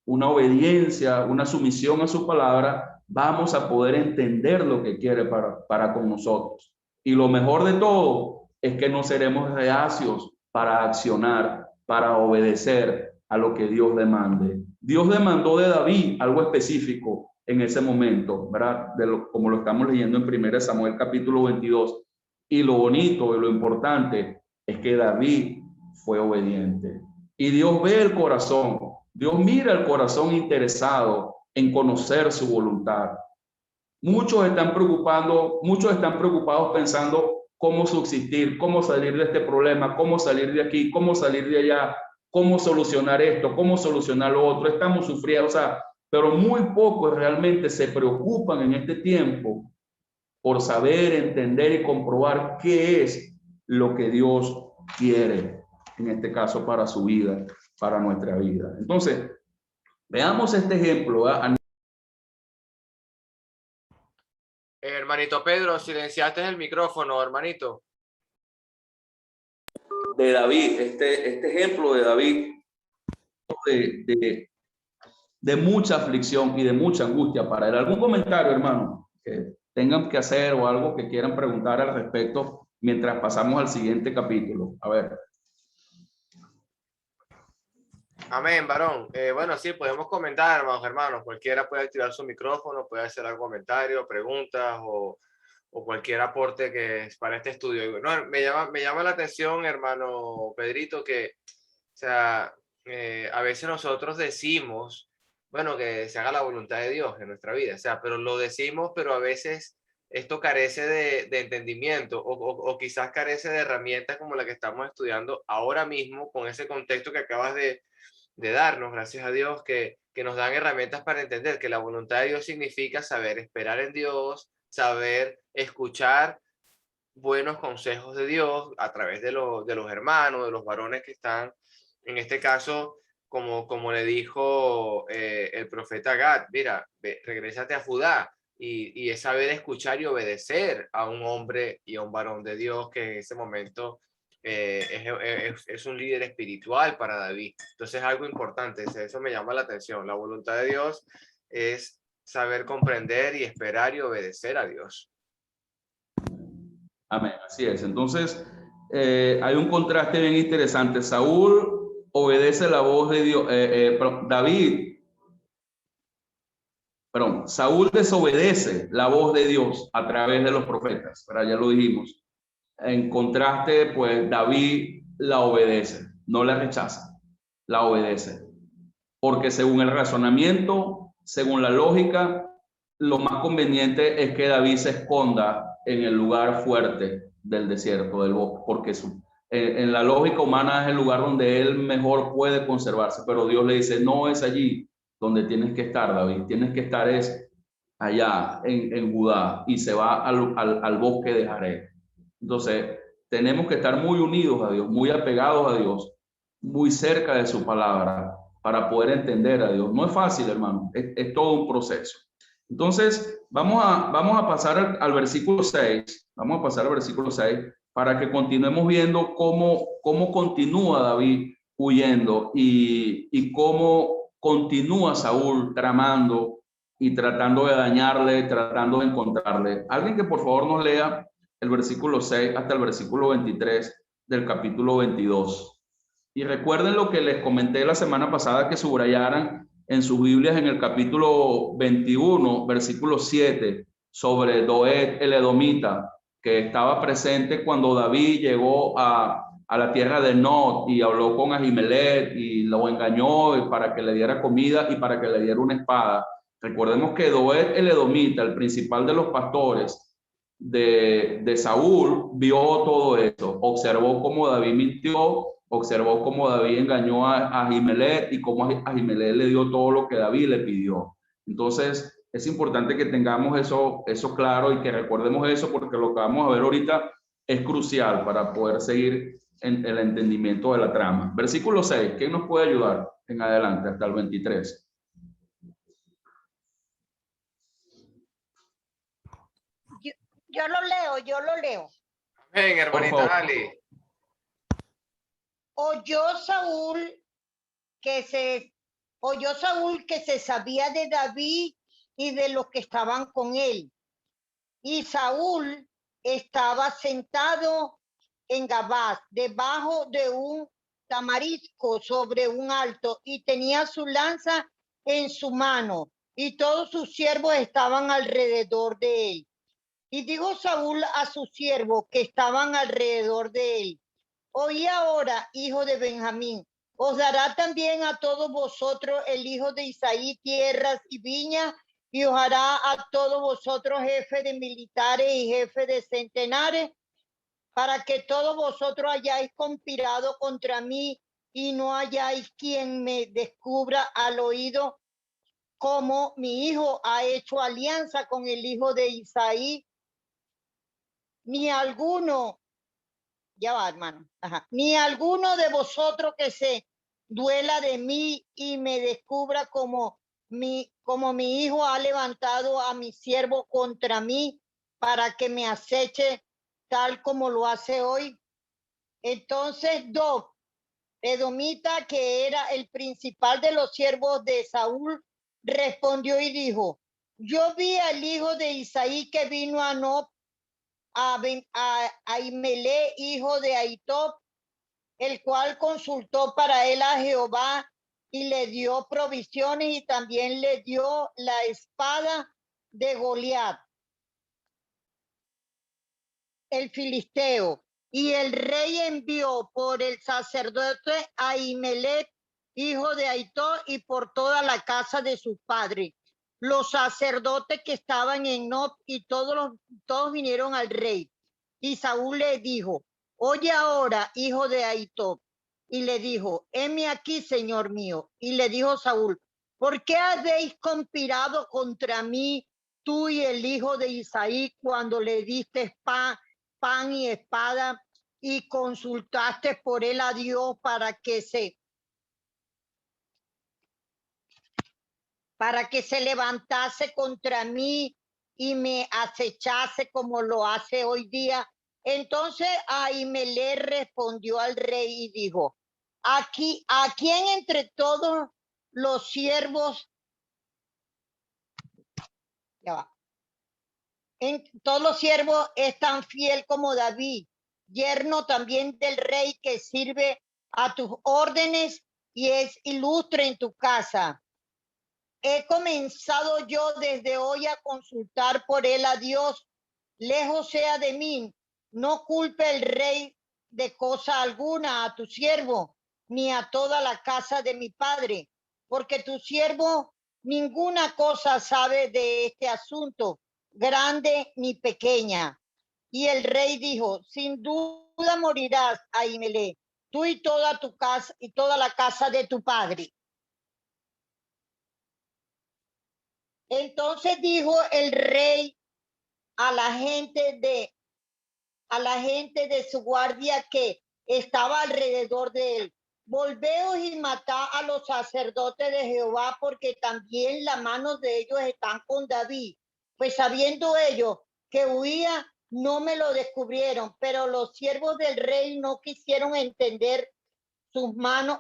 una obediencia, una sumisión a su palabra, vamos a poder entender lo que quiere para con nosotros. Y lo mejor de todo es que no seremos reacios para accionar, para obedecer a lo que Dios demande. Dios demandó de David algo específico en ese momento, ¿verdad? Como lo estamos leyendo en 1 Samuel capítulo 22. Y lo bonito y lo importante es que David fue obediente. Y Dios ve el corazón. Dios mira el corazón interesado en conocer su voluntad. Muchos están preocupados pensando cómo subsistir, cómo salir de este problema, cómo salir de aquí, cómo salir de allá, cómo solucionar esto, cómo solucionar lo otro. Estamos sufriendo, o sea, pero muy pocos realmente se preocupan en este tiempo por saber, entender y comprobar qué es lo que Dios quiere, en este caso para su vida, para nuestra vida. Entonces, veamos este ejemplo. Hermanito Pedro, silenciaste el micrófono, hermanito. De David, este ejemplo de David, de mucha aflicción y de mucha angustia para él. ¿Algún comentario, hermano, que tengan que hacer o algo que quieran preguntar al respecto mientras pasamos al siguiente capítulo? A ver. Amén, varón. Bueno, sí, podemos comentar, hermanos. Cualquiera puede activar su micrófono, puede hacer algún comentario, preguntas o cualquier aporte que es para este estudio. No, me llama la atención, hermano Pedrito, que, o sea, a veces nosotros decimos, bueno, que se haga la voluntad de Dios en nuestra vida, o sea, pero lo decimos, pero a veces esto carece de entendimiento o quizás carece de herramientas como la que estamos estudiando ahora mismo con ese contexto que acabas de darnos, gracias a Dios, que nos dan herramientas para entender que la voluntad de Dios significa saber esperar en Dios, saber escuchar buenos consejos de Dios a través de los hermanos, de los varones que están, en este caso, como le dijo el profeta Gad, mira, regrésate a Judá, y es saber escuchar y obedecer a un hombre y a un varón de Dios que en ese momento es un líder espiritual para David. Entonces es algo importante, eso me llama la atención. La voluntad de Dios es saber comprender y esperar y obedecer a Dios. Amén, así es. Entonces, hay un contraste bien interesante. Saúl obedece la voz de Dios. Saúl desobedece la voz de Dios a través de los profetas, pero ya lo dijimos. En contraste, pues David la obedece, no la rechaza, la obedece. Porque según el razonamiento, según la lógica, lo más conveniente es que David se esconda en el lugar fuerte del desierto, del bosque, porque en la lógica humana es el lugar donde él mejor puede conservarse, pero Dios le dice, no es allí donde tienes que estar, David, tienes que estar allá en Judá, y se va al bosque de Jared. Entonces, tenemos que estar muy unidos a Dios, muy apegados a Dios, muy cerca de su palabra, para poder entender a Dios. No es fácil, hermano, es todo un proceso. Entonces, vamos a pasar al versículo 6, vamos a pasar al versículo 6 para que continuemos viendo cómo continúa David huyendo y cómo continúa Saúl tramando y tratando de dañarle, tratando de encontrarle. Alguien que por favor nos lea el versículo 6 hasta el versículo 23 del capítulo 22. Y recuerden lo que les comenté la semana pasada, que subrayaran en sus Biblias en el capítulo 21, versículo 7, sobre Doeg el edomita, que estaba presente cuando David llegó a la tierra de Nod y habló con Ahimelech y lo engañó para que le diera comida y para que le diera una espada. Recordemos que Doeg el edomita, el principal de los pastores de Saúl, vio todo eso, observó cómo David mintió, observó cómo David engañó a Ahimelech y cómo Ahimelech le dio todo lo que David le pidió. Entonces, es importante que tengamos eso claro y que recordemos eso, porque lo que vamos a ver ahorita es crucial para poder seguir en el entendimiento de la trama. Versículo 6, ¿quién nos puede ayudar en adelante hasta el 23? Yo lo leo. Amén, hermanita Ali. Oyó Saúl que se sabía de David y de los que estaban con él. Y Saúl estaba sentado en Gabás, debajo de un tamarisco sobre un alto, y tenía su lanza en su mano, y todos sus siervos estaban alrededor de él. Y dijo Saúl a sus siervos que estaban alrededor de él: oí ahora, hijo de Benjamín, os dará también a todos vosotros el hijo de Isaí tierras y viñas, y os hará a todos vosotros jefe de militares y jefe de centenares, para que todos vosotros hayáis conspirado contra mí y no hayáis quien me descubra al oído cómo mi hijo ha hecho alianza con el hijo de Isaí. Ni alguno, ya va, hermano, ni alguno de vosotros que se duela de mí y me descubra como mi hijo ha levantado a mi siervo contra mí para que me aceche tal como lo hace hoy. Entonces Doeg, edomita, que era el principal de los siervos de Saúl, respondió y dijo: yo vi al hijo de Isaí que vino a Nob, a Ahimelech, hijo de Ahitob, el cual consultó para él a Jehová y le dio provisiones, y también le dio la espada de Goliat, el filisteo. Y el rey envió por el sacerdote a Ahimelech, hijo de Ahitob, y por toda la casa de su padre, los sacerdotes que estaban en Nob, y todos vinieron al rey. Y Saúl le dijo: oye ahora, hijo de Ahitob. Y le dijo: heme aquí, señor mío. Y le dijo Saúl: ¿por qué habéis conspirado contra mí, tú y el hijo de Isaí, cuando le diste pan y espada, y consultaste por él a Dios para que se levantase contra mí y me acechase como lo hace hoy día? Entonces Ahimelech respondió al rey y dijo: ¿a quién entre todos los siervos, todos los siervos es tan fiel como David, yerno también del rey, que sirve a tus órdenes y es ilustre en tu casa? He comenzado yo desde hoy a consultar por él a Dios. Lejos sea de mí, no culpe el rey de cosa alguna a tu siervo, ni a toda la casa de mi padre, porque tu siervo ninguna cosa sabe de este asunto, grande ni pequeña. Y el rey dijo, sin duda morirás, Ahimelech, tú y toda tu casa y toda la casa de tu padre. Entonces dijo el rey a la gente de su guardia que estaba alrededor de él, volveos y matad a los sacerdotes de Jehová, porque también las manos de ellos están con David. Pues sabiendo ellos que huía, no me lo descubrieron, pero los siervos del rey no quisieron entender sus manos,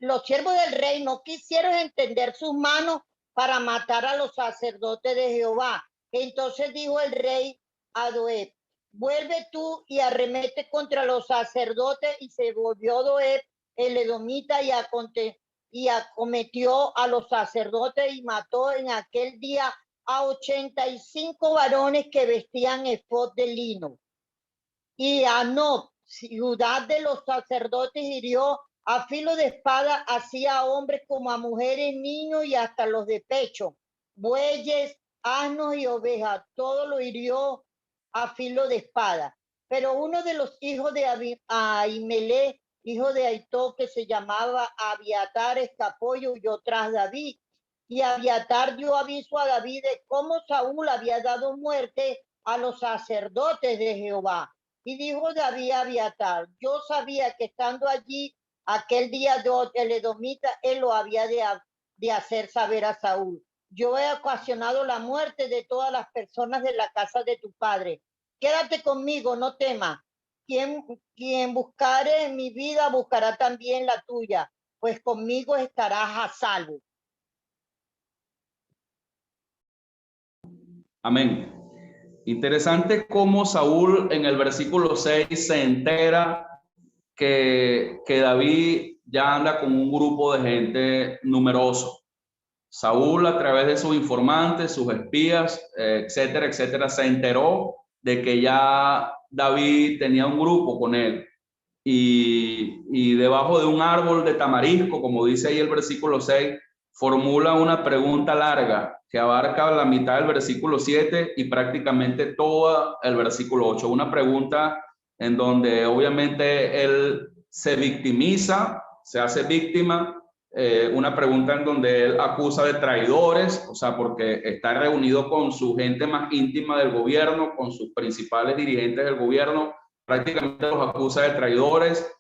los siervos del rey no quisieron entender sus manos para matar a los sacerdotes de Jehová. Entonces dijo el rey a Doeg, vuelve tú y arremete contra los sacerdotes. Y se volvió Doeg el edomita y acometió a los sacerdotes y mató en aquel día a 85 varones que vestían efod de lino. Y a Nob, ciudad de los sacerdotes, hirió a filo de espada, así a hombres como a mujeres, niños y hasta los de pecho, bueyes, asnos y ovejas, todo lo hirió a filo de espada. Pero uno de los hijos de Ahimelech, hijo de Aitó, que se llamaba Abiatar, escapó y huyó tras David. Y Abiatar dio aviso a David de cómo Saúl había dado muerte a los sacerdotes de Jehová. Y dijo David a Abiatar, yo sabía que estando allí aquel día el edomita, él lo había de hacer saber a Saúl. Yo he ocasionado la muerte de todas las personas de la casa de tu padre. Quédate conmigo, no temas. Quien buscare mi vida, buscará también la tuya, pues conmigo estarás a salvo. Amén. Interesante cómo Saúl en el versículo 6 se entera que David ya anda con un grupo de gente numeroso. Saúl, a través de sus informantes, sus espías, etcétera, etcétera, se enteró de que ya David tenía un grupo con él. Y debajo de un árbol de tamarisco, como dice ahí el versículo 6, formula una pregunta larga que abarca la mitad del versículo 7 y prácticamente todo el versículo 8. Una pregunta en donde obviamente él se victimiza, se hace víctima, una pregunta en donde él acusa de traidores, o sea, porque está reunido con su gente más íntima del gobierno, con sus principales dirigentes del gobierno, prácticamente los acusa de traidores,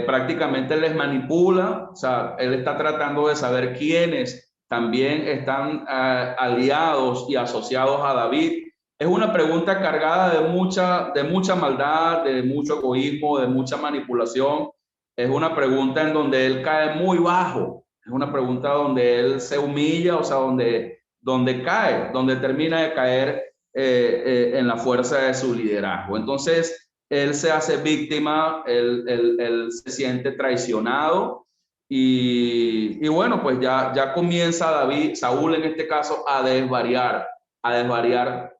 prácticamente les manipula, o sea, él está tratando de saber quiénes también están aliados y asociados a David. Es una pregunta cargada de mucha maldad, de mucho egoísmo, de mucha manipulación. Es una pregunta en donde él cae muy bajo. Es una pregunta donde él se humilla, o sea, donde cae, donde termina de caer en la fuerza de su liderazgo. Entonces, él se hace víctima, él se siente traicionado y bueno, pues ya comienza Saúl en este caso a desvariar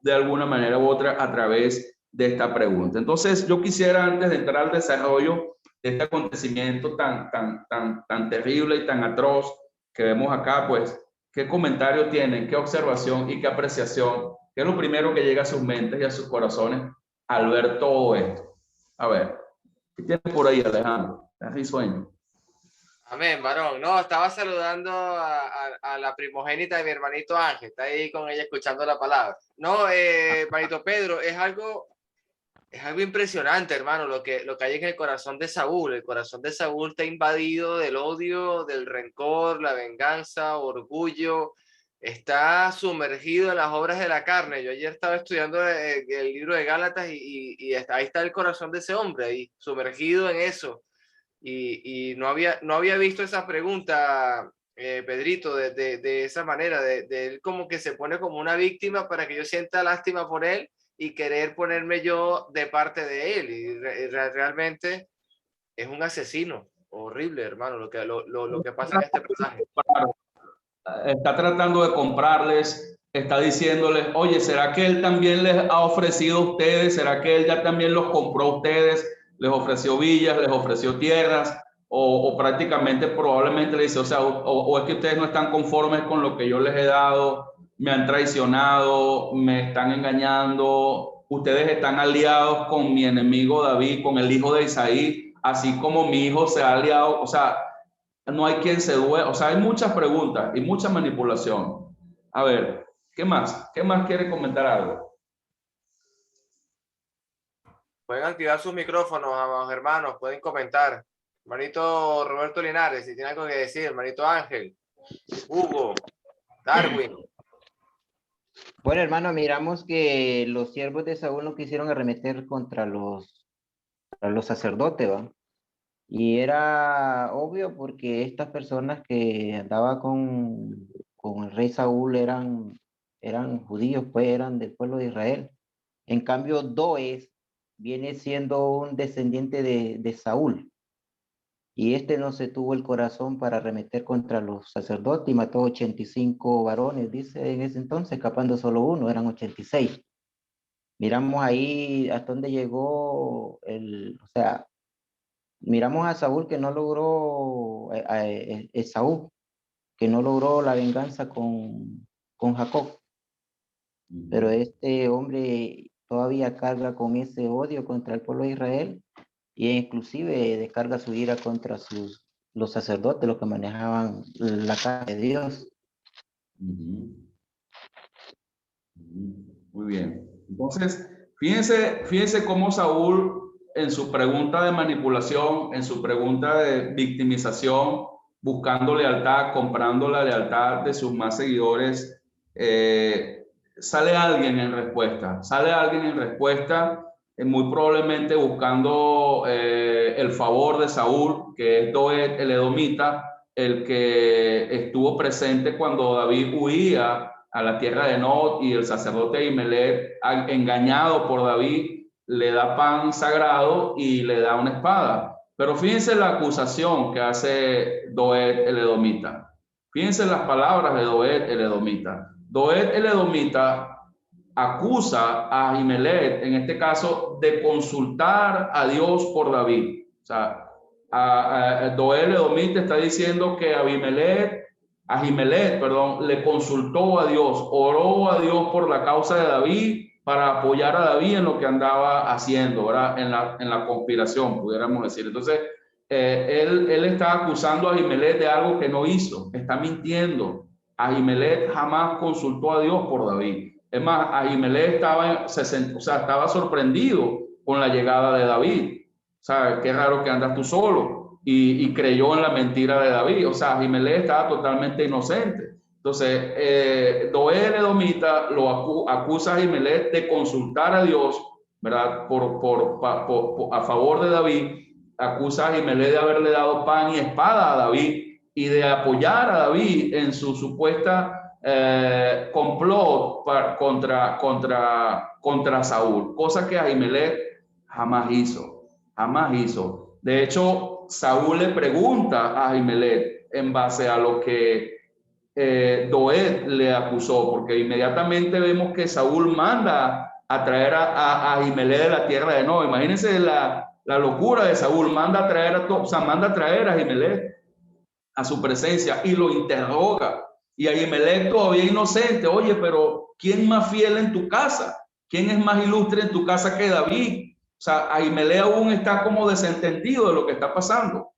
de alguna manera u otra a través de esta pregunta. Entonces, yo quisiera, antes de entrar al desarrollo de este acontecimiento tan terrible y tan atroz que vemos acá, pues, ¿qué comentario tienen, qué observación y qué apreciación? ¿Qué es lo primero que llega a sus mentes y a sus corazones al ver todo esto? A ver, ¿qué tienes por ahí, Alejandro? ¿Estás risueño? Amén, varón. No, estaba saludando a la primogénita de mi hermanito Ángel. Está ahí con ella escuchando la palabra. No, hermanito Pedro, es algo impresionante, hermano, lo que hay en el corazón de Saúl. El corazón de Saúl está invadido del odio, del rencor, la venganza, orgullo. Está sumergido en las obras de la carne. Yo ayer estaba estudiando el libro de Gálatas y ahí está el corazón de ese hombre, ahí sumergido en eso. Y no había visto esa pregunta, Pedrito, de esa manera, de él como que se pone como una víctima para que yo sienta lástima por él y querer ponerme yo de parte de él. Y realmente es un asesino horrible, hermano, lo que pasa en este personaje. Está tratando de comprarles, está diciéndoles, oye, ¿será que él también les ha ofrecido a ustedes? ¿Será que él ya también los compró a ustedes? Les ofreció villas, les ofreció tierras. o prácticamente probablemente le dice, o sea, o es que ustedes no están conformes con lo que yo les he dado, me han traicionado, me están engañando, ustedes están aliados con mi enemigo David, con el hijo de Isaí, así como mi hijo se ha aliado, o sea, no hay quien se duele, o sea, hay muchas preguntas y mucha manipulación. A ver, ¿qué más? ¿Qué más quiere comentar algo? Pueden activar sus micrófonos, amados hermanos, pueden comentar. Hermanito Roberto Linares, si tiene algo que decir, hermanito Ángel, Hugo, Darwin. Bueno, hermano, miramos que los siervos de Saúl no quisieron arremeter contra los sacerdotes, ¿va? Y era obvio porque estas personas que andaban con el rey Saúl eran judíos, pues eran del pueblo de Israel. En cambio, Doeg viene siendo un descendiente de Saúl. Y este no se tuvo el corazón para arremeter contra los sacerdotes y mató 85 varones, dice en ese entonces, escapando solo uno, eran 86. Miramos ahí hasta dónde llegó o sea, miramos a Saúl que no logró, Esaú, que no logró la venganza con Jacob. Pero este hombre todavía carga con ese odio contra el pueblo de Israel y inclusive descarga su ira contra los sacerdotes, los que manejaban la casa de Dios. Muy bien. Entonces, fíjense cómo Saúl, en su pregunta de manipulación, en su pregunta de victimización, buscando lealtad, comprando la lealtad de sus más seguidores, sale alguien en respuesta. Muy probablemente buscando el favor de Saúl, que es Doeg el edomita, el que estuvo presente cuando David huía a la tierra de Nod y el sacerdote Ahimelech, engañado por David, le da pan sagrado y le da una espada. Pero fíjense la acusación que hace Doeg el edomita. Fíjense las palabras de Doeg el edomita. Doeg el edomita acusa a Ahimelech, en este caso, de consultar a Dios por David. O sea, Doeg el edomita está diciendo que Ahimelech, le consultó a Dios, oró a Dios por la causa de David para apoyar a David en lo que andaba haciendo, ¿verdad? En la conspiración, pudiéramos decir. Entonces, él está acusando a Ahimelech de algo que no hizo, está mintiendo. Ahimelech jamás consultó a Dios por David. Es más, Ahimelech estaba sorprendido con la llegada de David. O sea, qué raro que andas tú solo. Y creyó en la mentira de David. O sea, Ahimelech estaba totalmente inocente. Entonces, Doeg el edomita lo acusa a Ahimelech de consultar a Dios, ¿verdad? A favor de David. Acusa a Ahimelech de haberle dado pan y espada a David y de apoyar a David en su supuesta complot contra Saúl, cosa que Ahimelech jamás hizo. De hecho, Saúl le pregunta a Ahimelech en base a lo que Doeg le acusó, porque inmediatamente vemos que Saúl manda a traer a Ahimelech de la tierra de Nod. Imagínense la locura de Saúl, manda a traer a Ahimelech a su presencia y lo interroga. Y Ahimelech todavía inocente, oye, pero ¿quién más fiel en tu casa? ¿Quién es más ilustre en tu casa que David? O sea, Ahimelech aún está como desentendido de lo que está pasando.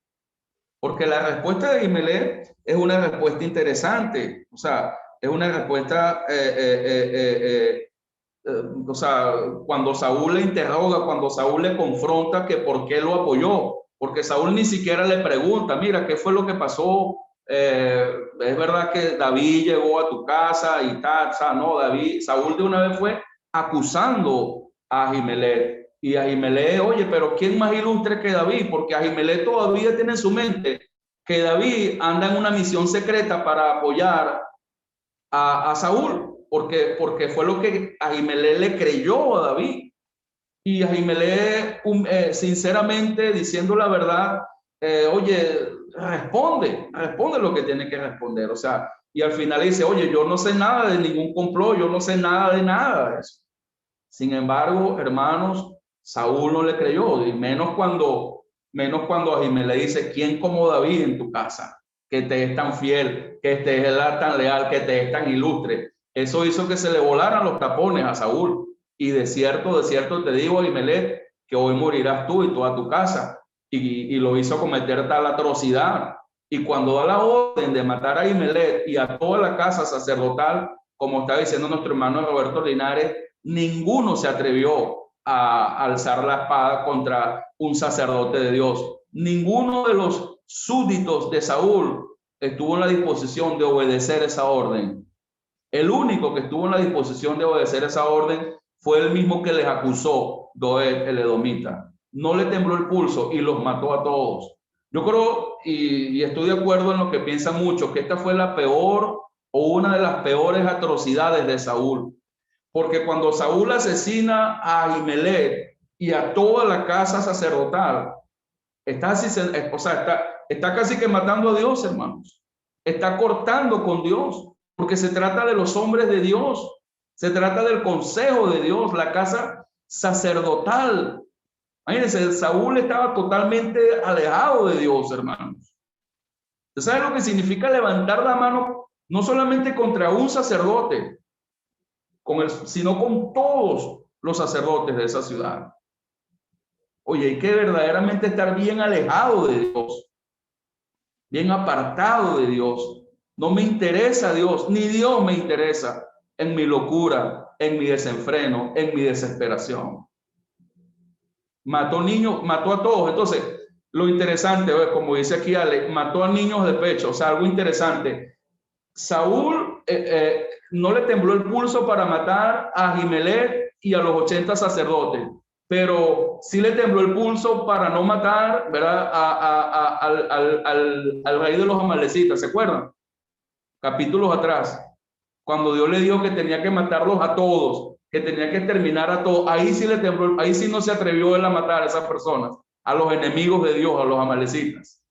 Porque la respuesta de Ahimelech es una respuesta interesante. O sea, es una respuesta, o sea, cuando Saúl le interroga, cuando Saúl le confronta que por qué lo apoyó. Porque Saúl ni siquiera le pregunta, mira, ¿qué fue lo que pasó? Es verdad que David llegó a tu casa y tal, o sea, no, Saúl de una vez fue acusando a Ahimelech. Y Ahimelech, oye, pero ¿quién más ilustre que David? Porque Ahimelech todavía tiene en su mente que David anda en una misión secreta para apoyar a Saúl, porque fue lo que Ahimelech le creyó a David. Y Ahimelech, sinceramente, diciendo la verdad, oye, responde lo que tiene que responder. O sea, y al final dice, oye, yo no sé nada de ningún complot, yo no sé nada de eso. Sin embargo, hermanos, Saúl no le creyó, y menos cuando menos cuando Ahimelech dice, ¿quién como David en tu casa? Que te es tan fiel, que te es tan leal, que te es tan ilustre. Eso hizo que se le volaran los tapones a Saúl. Y de cierto te digo, Ahimelech, que hoy morirás tú y toda tu casa. Y lo hizo cometer tal atrocidad. Y cuando da la orden de matar a Ahimelech y a toda la casa sacerdotal, como está diciendo nuestro hermano Roberto Linares, ninguno se atrevió a alzar la espada contra un sacerdote de Dios. Ninguno de los súbditos de Saúl estuvo en la disposición de obedecer esa orden. El único que estuvo en la disposición de obedecer esa orden fue el mismo que les acusó, Doeg el edomita. No le tembló el pulso y los mató a todos. Yo creo, y estoy de acuerdo en lo que piensan muchos, que esta fue la peor o una de las peores atrocidades de Saúl. Porque cuando Saúl asesina a Ahimelech y a toda la casa sacerdotal, está casi que matando a Dios, hermanos. Está cortando con Dios, porque se trata de los hombres de Dios. Se trata del consejo de Dios, la casa sacerdotal. Imagínense, Saúl estaba totalmente alejado de Dios, hermanos. ¿Usted sabe lo que significa levantar la mano no solamente contra un sacerdote, sino con todos los sacerdotes de esa ciudad? Oye, hay que verdaderamente estar bien alejado de Dios, bien apartado de Dios. No me interesa Dios, ni Dios me interesa en mi locura, en mi desenfreno, en mi desesperación. Mató niños, mató a todos. Entonces, lo interesante, como dice aquí Ale, mató a niños de pecho. O sea, algo interesante. Saúl no le tembló el pulso para matar a Ahimelech y a los 80 sacerdotes, pero sí le tembló el pulso para no matar, ¿verdad?, al rey de los amalecitas. ¿Se acuerdan? Capítulos atrás, cuando Dios le dijo que tenía que matarlos a todos, que tenía que exterminar a todos, ahí sí le tembló, ahí sí no se atrevió él a matar a esas personas, a los enemigos de Dios, a los amalecitas.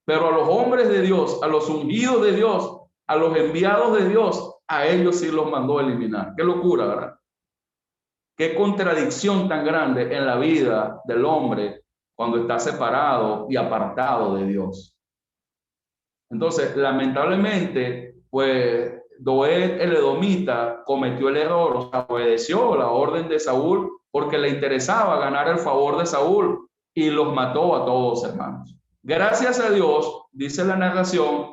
Pero a los hombres de Dios, a los ungidos de Dios, a los enviados de Dios, a ellos sí los mandó a eliminar. Qué locura, ¿verdad? Qué contradicción tan grande en la vida del hombre cuando está separado y apartado de Dios. Entonces, lamentablemente, pues Doeg el edomita cometió el error, o sea, obedeció la orden de Saúl porque le interesaba ganar el favor de Saúl y los mató a todos, hermanos. Gracias a Dios, dice la narración,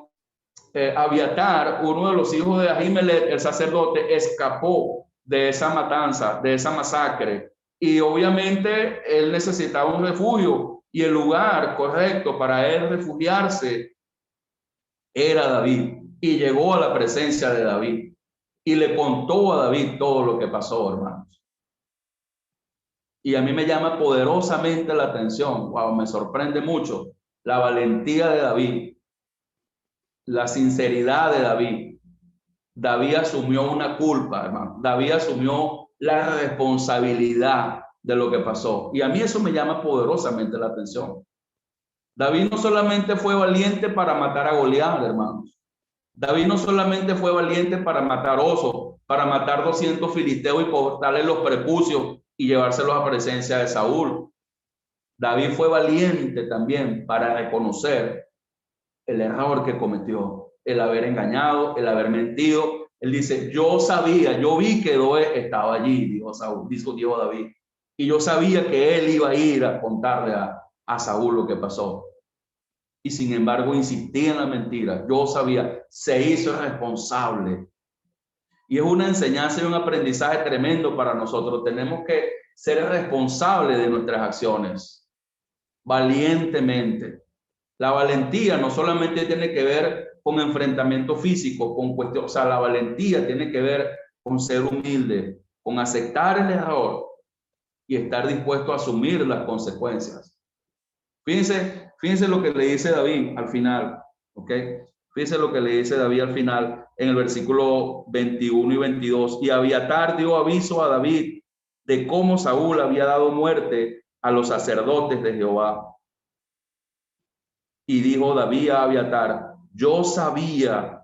Abiatar, uno de los hijos de Ahimelech, el sacerdote, escapó de esa matanza, de esa masacre. Y obviamente él necesitaba un refugio y el lugar correcto para él refugiarse era David. Y llegó a la presencia de David y le contó a David todo lo que pasó, hermanos. Y a mí me llama poderosamente la atención, wow, me sorprende mucho la valentía de David, la sinceridad de David. David asumió una culpa, hermano. David asumió la responsabilidad de lo que pasó. Y a mí eso me llama poderosamente la atención. David no solamente fue valiente para matar a Goliat, hermanos. David no solamente fue valiente para matar osos, para matar 200 filisteos y cortarle los prepucios y llevárselos a presencia de Saúl. David fue valiente también para reconocer el error que cometió, el haber engañado, el haber mentido. Él dice, yo sabía, yo vi que Doeg estaba allí, dijo Saúl, dijo David, y yo sabía que él iba a ir a contarle a Saúl lo que pasó. Y sin embargo insistía en la mentira. Yo sabía, se hizo responsable. Y es una enseñanza y un aprendizaje tremendo para nosotros. Tenemos que ser responsables de nuestras acciones, valientemente. La valentía no solamente tiene que ver con enfrentamiento físico, con cuestión, o sea, la valentía tiene que ver con ser humilde, con aceptar el error y estar dispuesto a asumir las consecuencias. Fíjense lo que le dice David al final, ¿ok? Fíjense lo que le dice David al final en el versículo 21 y 22. Y Abiatar dio aviso a David de cómo Saúl había dado muerte a los sacerdotes de Jehová. Y dijo David a Abiatar, yo sabía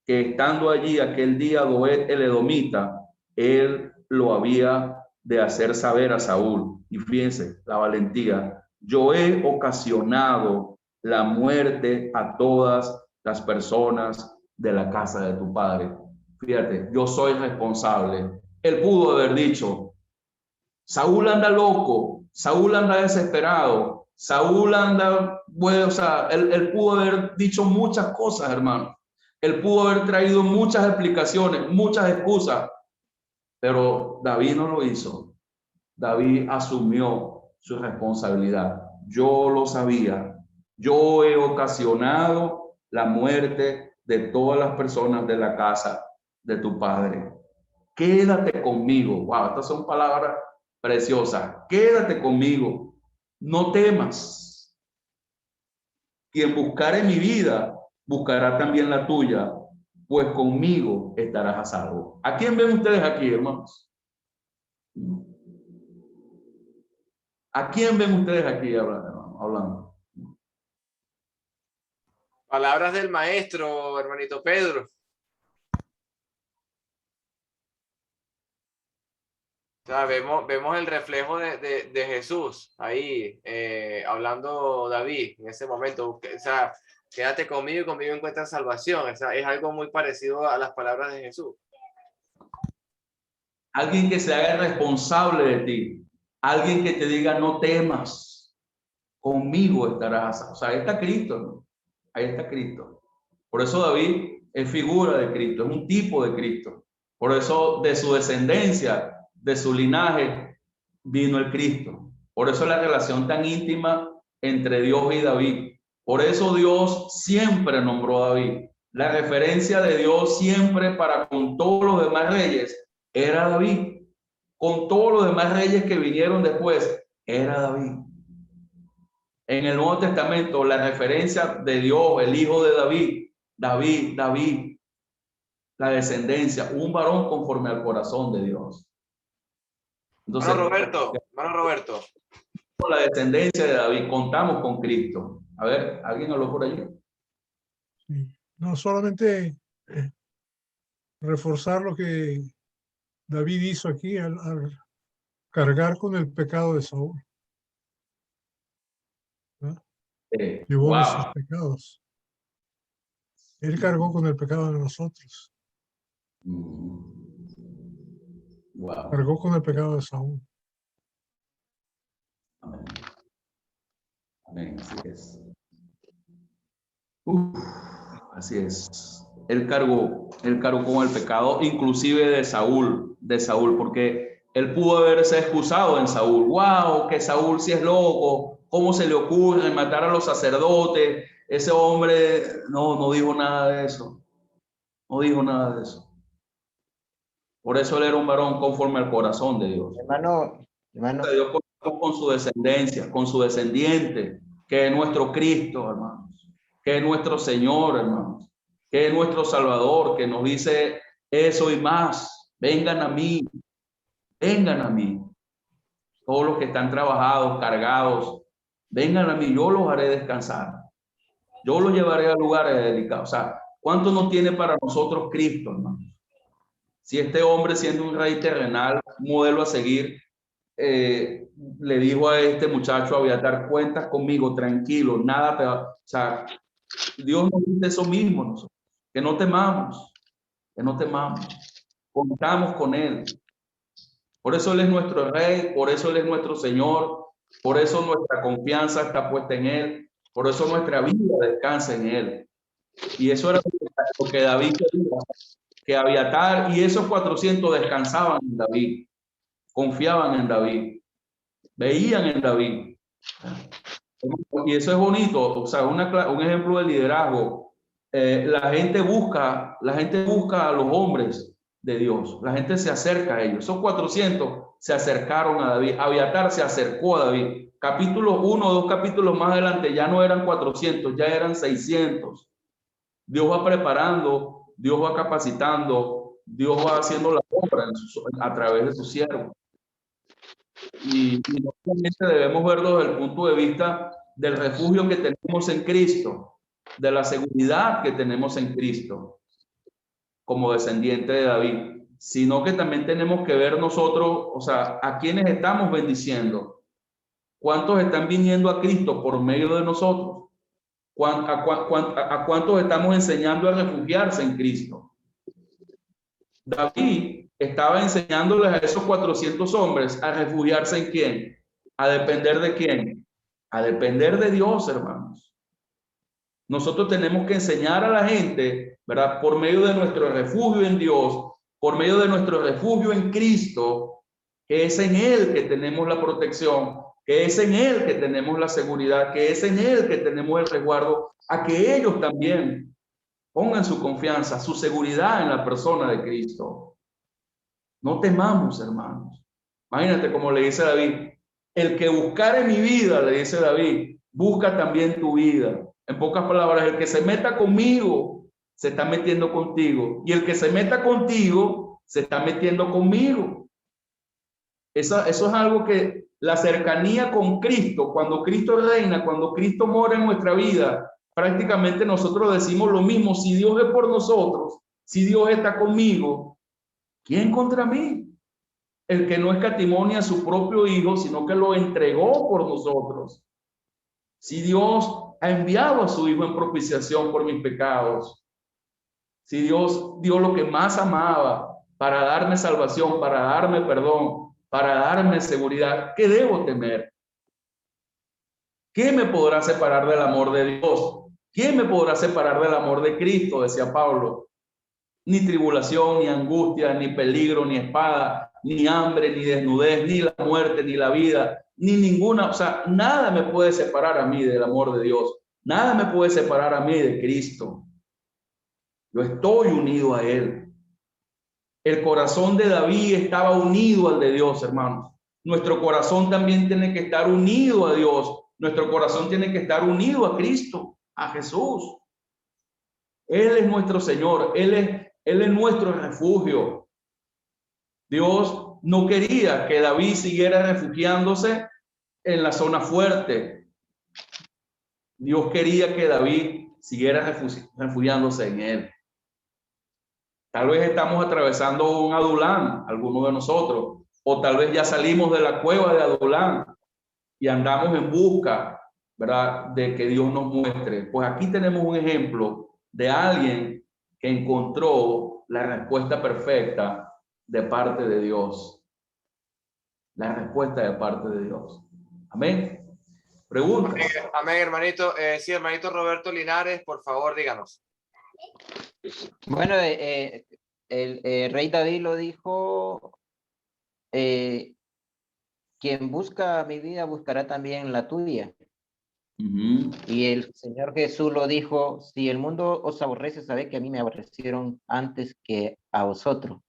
que estando allí aquel día Doeg el edomita, él lo había de hacer saber a Saúl. Y fíjense la valentía. yo he ocasionado la muerte a todas las personas de la casa de tu padre. Fíjate, yo soy responsable. Él pudo haber dicho, Saúl anda loco, Saúl anda desesperado, Saúl anda, bueno, o sea, él pudo haber dicho muchas cosas, hermano. Él pudo haber traído muchas explicaciones, muchas excusas, pero David no lo hizo. David asumió su responsabilidad. Yo lo sabía. Yo he ocasionado la muerte de todas las personas de la casa de tu padre. Quédate conmigo. Wow, estas son palabras preciosas. Quédate conmigo. No temas. Quien buscare mi vida, buscará también la tuya, pues conmigo estarás a salvo. ¿A quién ven ustedes aquí, hermanos? ¿A quién ven ustedes aquí hablando? Palabras del maestro, hermanito Pedro. O sea, vemos el reflejo de Jesús ahí, hablando David en ese momento. O sea, quédate conmigo y conmigo encuentras salvación. O sea, es algo muy parecido a las palabras de Jesús. Alguien que se haga responsable de ti. Alguien que te diga, no temas, conmigo estarás. O sea, ahí está Cristo, ¿no? Ahí está Cristo. Por eso David es figura de Cristo, es un tipo de Cristo. Por eso de su descendencia, de su linaje, vino el Cristo. Por eso la relación tan íntima entre Dios y David. Por eso Dios siempre nombró a David. La referencia de Dios siempre para con todos los demás reyes era David. Con todos los demás reyes que vinieron después, era David. En el Nuevo Testamento, la referencia de Dios, el hijo de David, David, la descendencia, un varón conforme al corazón de Dios. Entonces, hermano Roberto. Con la descendencia de David, contamos con Cristo. A ver, ¿alguien habló por allí? Sí. No solamente reforzar lo que David hizo aquí al cargar con el pecado de Saúl. Llevó nuestros pecados. Él cargó con el pecado de nosotros. Cargó con el pecado de Saúl. Amén. Amén, así es. Así es. Él cargó con el pecado, inclusive de Saúl, porque él pudo haberse excusado en Saúl. Wow, que Saúl sí es loco. ¿Cómo se le ocurre matar a los sacerdotes? Ese hombre no dijo nada de eso. No dijo nada de eso. Por eso él era un varón conforme al corazón de Dios. Hermano. Dios con su descendencia, con su descendiente, que es nuestro Cristo, hermanos, que es nuestro Señor, hermanos, que es nuestro Salvador, que nos dice eso y más. Vengan a mí, vengan a mí. Todos los que están trabajados, cargados, vengan a mí, yo los haré descansar. Yo los llevaré a lugares delicados. O sea, ¿cuánto nos tiene para nosotros Cristo, hermanos? Si este hombre, siendo un rey terrenal, un modelo a seguir, le dijo a este muchacho Abiatar, cuentas conmigo, tranquilo, nada te va. O sea, Dios nos dice eso mismo, nosotros, que no temamos, contamos con él. Por eso él es nuestro rey, por eso él es nuestro Señor, por eso nuestra confianza está puesta en él, por eso nuestra vida descansa en él. Y eso era lo que David quería, que Abiatar y esos 400 descansaban en David, confiaban en David, veían en David. Y eso es bonito, o sea, un ejemplo de liderazgo. La gente busca a los hombres de Dios, la gente se acerca a ellos. Esos 400 se acercaron a David, Abiatar se acercó a David. Capítulo 1 o 2 capítulos más adelante ya no eran 400, ya eran 600. Dios va preparando, Dios va capacitando, Dios va haciendo la obra a través de sus siervos. Y no solamente debemos verlo desde el punto de vista del refugio que tenemos en Cristo, de la seguridad que tenemos en Cristo como descendiente de David, sino que también tenemos que ver nosotros, o sea, a quienes estamos bendiciendo, ¿Cuántos están viniendo a Cristo por medio de nosotros? ¿A cuántos estamos enseñando a refugiarse en Cristo? David estaba enseñándoles a esos 400 hombres a refugiarse en quién, a depender de quién, a depender de Dios, hermanos. Nosotros tenemos que enseñar a la gente, ¿verdad? Por medio de nuestro refugio en Dios, por medio de nuestro refugio en Cristo, que es en Él que tenemos la protección, que es en Él que tenemos la seguridad, que es en Él que tenemos el resguardo, a que ellos también pongan su confianza, su seguridad en la persona de Cristo. No temamos, hermanos. Imagínate como le dice David, el que buscare mi vida, le dice David, busca también tu vida. En pocas palabras, el que se meta conmigo, se está metiendo contigo. Y el que se meta contigo, se está metiendo conmigo. Eso es algo que la cercanía con Cristo, cuando Cristo reina, cuando Cristo mora en nuestra vida, prácticamente nosotros decimos lo mismo. Si Dios es por nosotros, si Dios está conmigo, ¿quién contra mí? El que no escatimó ni a su propio Hijo, sino que lo entregó por nosotros. Si Dios ha enviado a su Hijo en propiciación por mis pecados, si Dios dio lo que más amaba para darme salvación, para darme perdón, para darme seguridad, ¿qué debo temer? ¿Qué me podrá separar del amor de Dios? ¿Quién me podrá separar del amor de Cristo? Decía Pablo. Ni tribulación, ni angustia, ni peligro, ni espada, ni hambre, ni desnudez, ni la muerte, ni la vida, ni ninguna, o sea, nada me puede separar a mí del amor de Dios. Nada me puede separar a mí de Cristo. Yo estoy unido a Él. El corazón de David estaba unido al de Dios, hermanos. Nuestro corazón también tiene que estar unido a Dios. Nuestro corazón tiene que estar unido a Cristo, a Jesús. Él es nuestro Señor. Él es nuestro refugio. Dios no quería que David siguiera refugiándose en la zona fuerte. Dios quería que David siguiera refugiándose en Él. Tal vez estamos atravesando un Adulán, algunos de nosotros, o tal vez ya salimos de la cueva de Adulán y andamos en busca, ¿verdad?, de que Dios nos muestre. Pues aquí tenemos un ejemplo de alguien que encontró la respuesta perfecta de parte de Dios. La respuesta de parte de Dios. Amén. Preguntas. Amén, hermanito. Sí, hermanito Roberto Linares, por favor, díganos. Bueno, el rey David lo dijo, quien busca mi vida buscará también la tuya. Y el Señor Jesús lo dijo, si el mundo os aborrece, sabed que a mí me aborrecieron antes que a vosotros.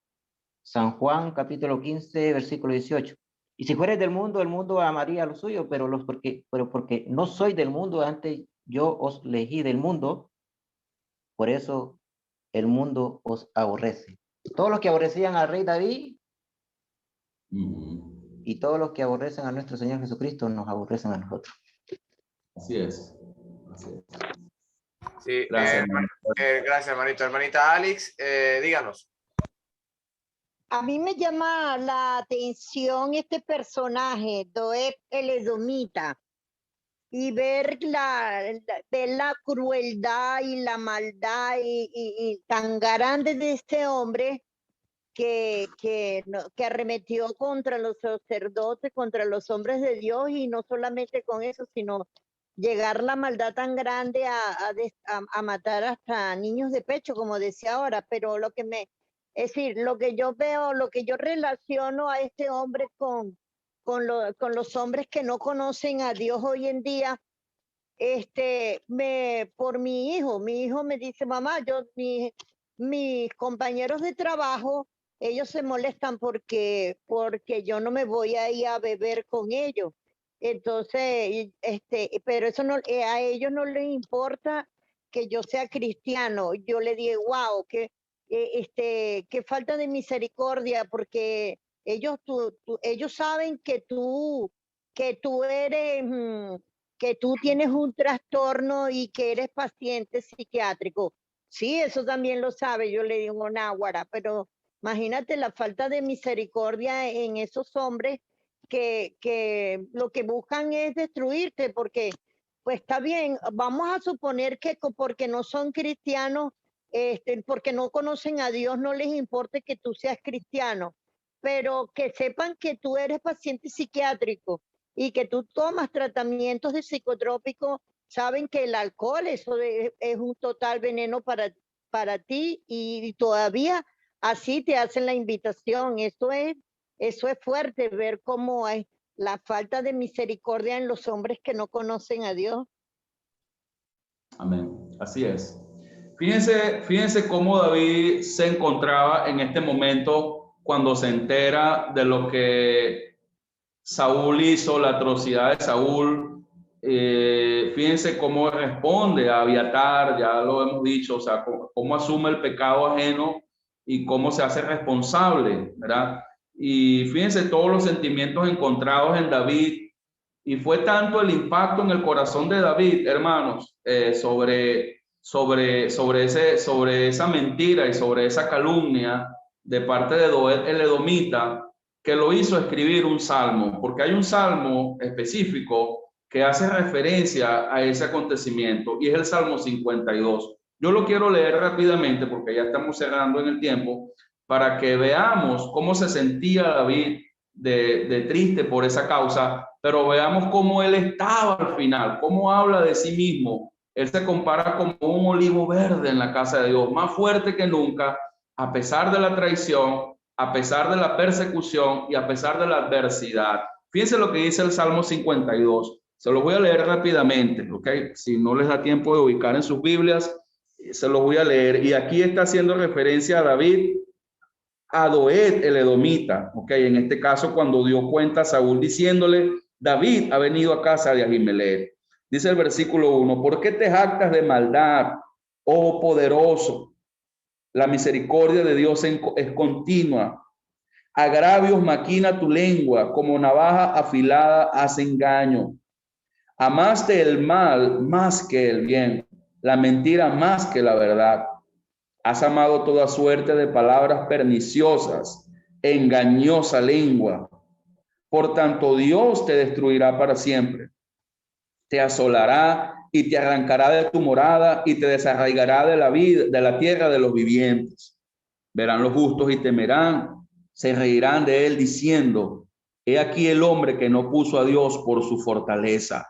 San Juan capítulo 15, versículo 18. Y si fueres del mundo, el mundo amaría lo suyo, pero porque no soy del mundo, antes yo os elegí del mundo, por eso el mundo os aborrece. Todos los que aborrecían al rey David y todos los que aborrecen a nuestro Señor Jesucristo nos aborrecen a nosotros. Así es. Así es. Sí, Gracias, hermanito. Gracias, hermanito. Hermanita Alex, díganos. A mí me llama la atención este personaje, Doeg el Edomita, y ver la crueldad y la maldad y tan grande de este hombre que arremetió contra los sacerdotes, contra los hombres de Dios, y no solamente con eso, sino llegar la maldad tan grande a matar hasta niños de pecho, como decía ahora. Pero es decir, lo que yo veo, lo que yo relaciono a este hombre con los hombres que no conocen a Dios hoy en día, por mi hijo me dice, mamá, mis compañeros de trabajo, ellos se molestan porque yo no me voy a ir a beber con ellos. Entonces, pero eso no, a ellos no les importa que yo sea cristiano. Yo le dije, wow, qué falta de misericordia, porque ellos saben que tú eres, que tú tienes un trastorno y que eres paciente psiquiátrico. Sí, eso también lo sabe. Yo le digo, náguara, pero imagínate la falta de misericordia en esos hombres que lo que buscan es destruirte, porque pues está bien, vamos a suponer que porque no son cristianos, porque no conocen a Dios, no les importa que tú seas cristiano, pero que sepan que tú eres paciente psiquiátrico y que tú tomas tratamientos de psicotrópicos, saben que el alcohol es un total veneno para ti y todavía así te hacen la invitación. Eso es fuerte, ver cómo hay la falta de misericordia en los hombres que no conocen a Dios. Amén. Así es. Fíjense cómo David se encontraba en este momento cuando se entera de lo que Saúl hizo, la atrocidad de Saúl. Fíjense cómo responde a Abiatar, ya lo hemos dicho, o sea, cómo asume el pecado ajeno y cómo se hace responsable, ¿verdad? Y fíjense todos los sentimientos encontrados en David. Y fue tanto el impacto en el corazón de David, hermanos, sobre esa mentira y sobre esa calumnia de parte de Doeg el edomita, que lo hizo escribir un salmo, porque hay un salmo específico que hace referencia a ese acontecimiento, y es el Salmo 52. Yo lo quiero leer rápidamente porque ya estamos cerrando en el tiempo, para que veamos cómo se sentía David de triste por esa causa, pero veamos cómo él estaba al final, cómo habla de sí mismo. Él se compara como un olivo verde en la casa de Dios, más fuerte que nunca, a pesar de la traición, a pesar de la persecución y a pesar de la adversidad. Fíjense lo que dice el Salmo 52. Se los voy a leer rápidamente, ¿ok? Si no les da tiempo de ubicar en sus Biblias, se los voy a leer. Y aquí está haciendo referencia a David, a Doeg el edomita, ¿ok? En este caso, cuando dio cuenta a Saúl diciéndole, David ha venido a casa de Ahimelech. Dice el versículo 1, ¿por qué te jactas de maldad, oh poderoso? La misericordia de Dios es continua. Agravios maquina tu lengua, como navaja afilada hace engaño. Amaste el mal más que el bien, la mentira más que la verdad. Has amado toda suerte de palabras perniciosas, engañosa lengua. Por tanto, Dios te destruirá para siempre. Te asolará y te arrancará de tu morada y te desarraigará de la vida, de la tierra de los vivientes. Verán los justos y temerán, se reirán de él diciendo, he aquí el hombre que no puso a Dios por su fortaleza,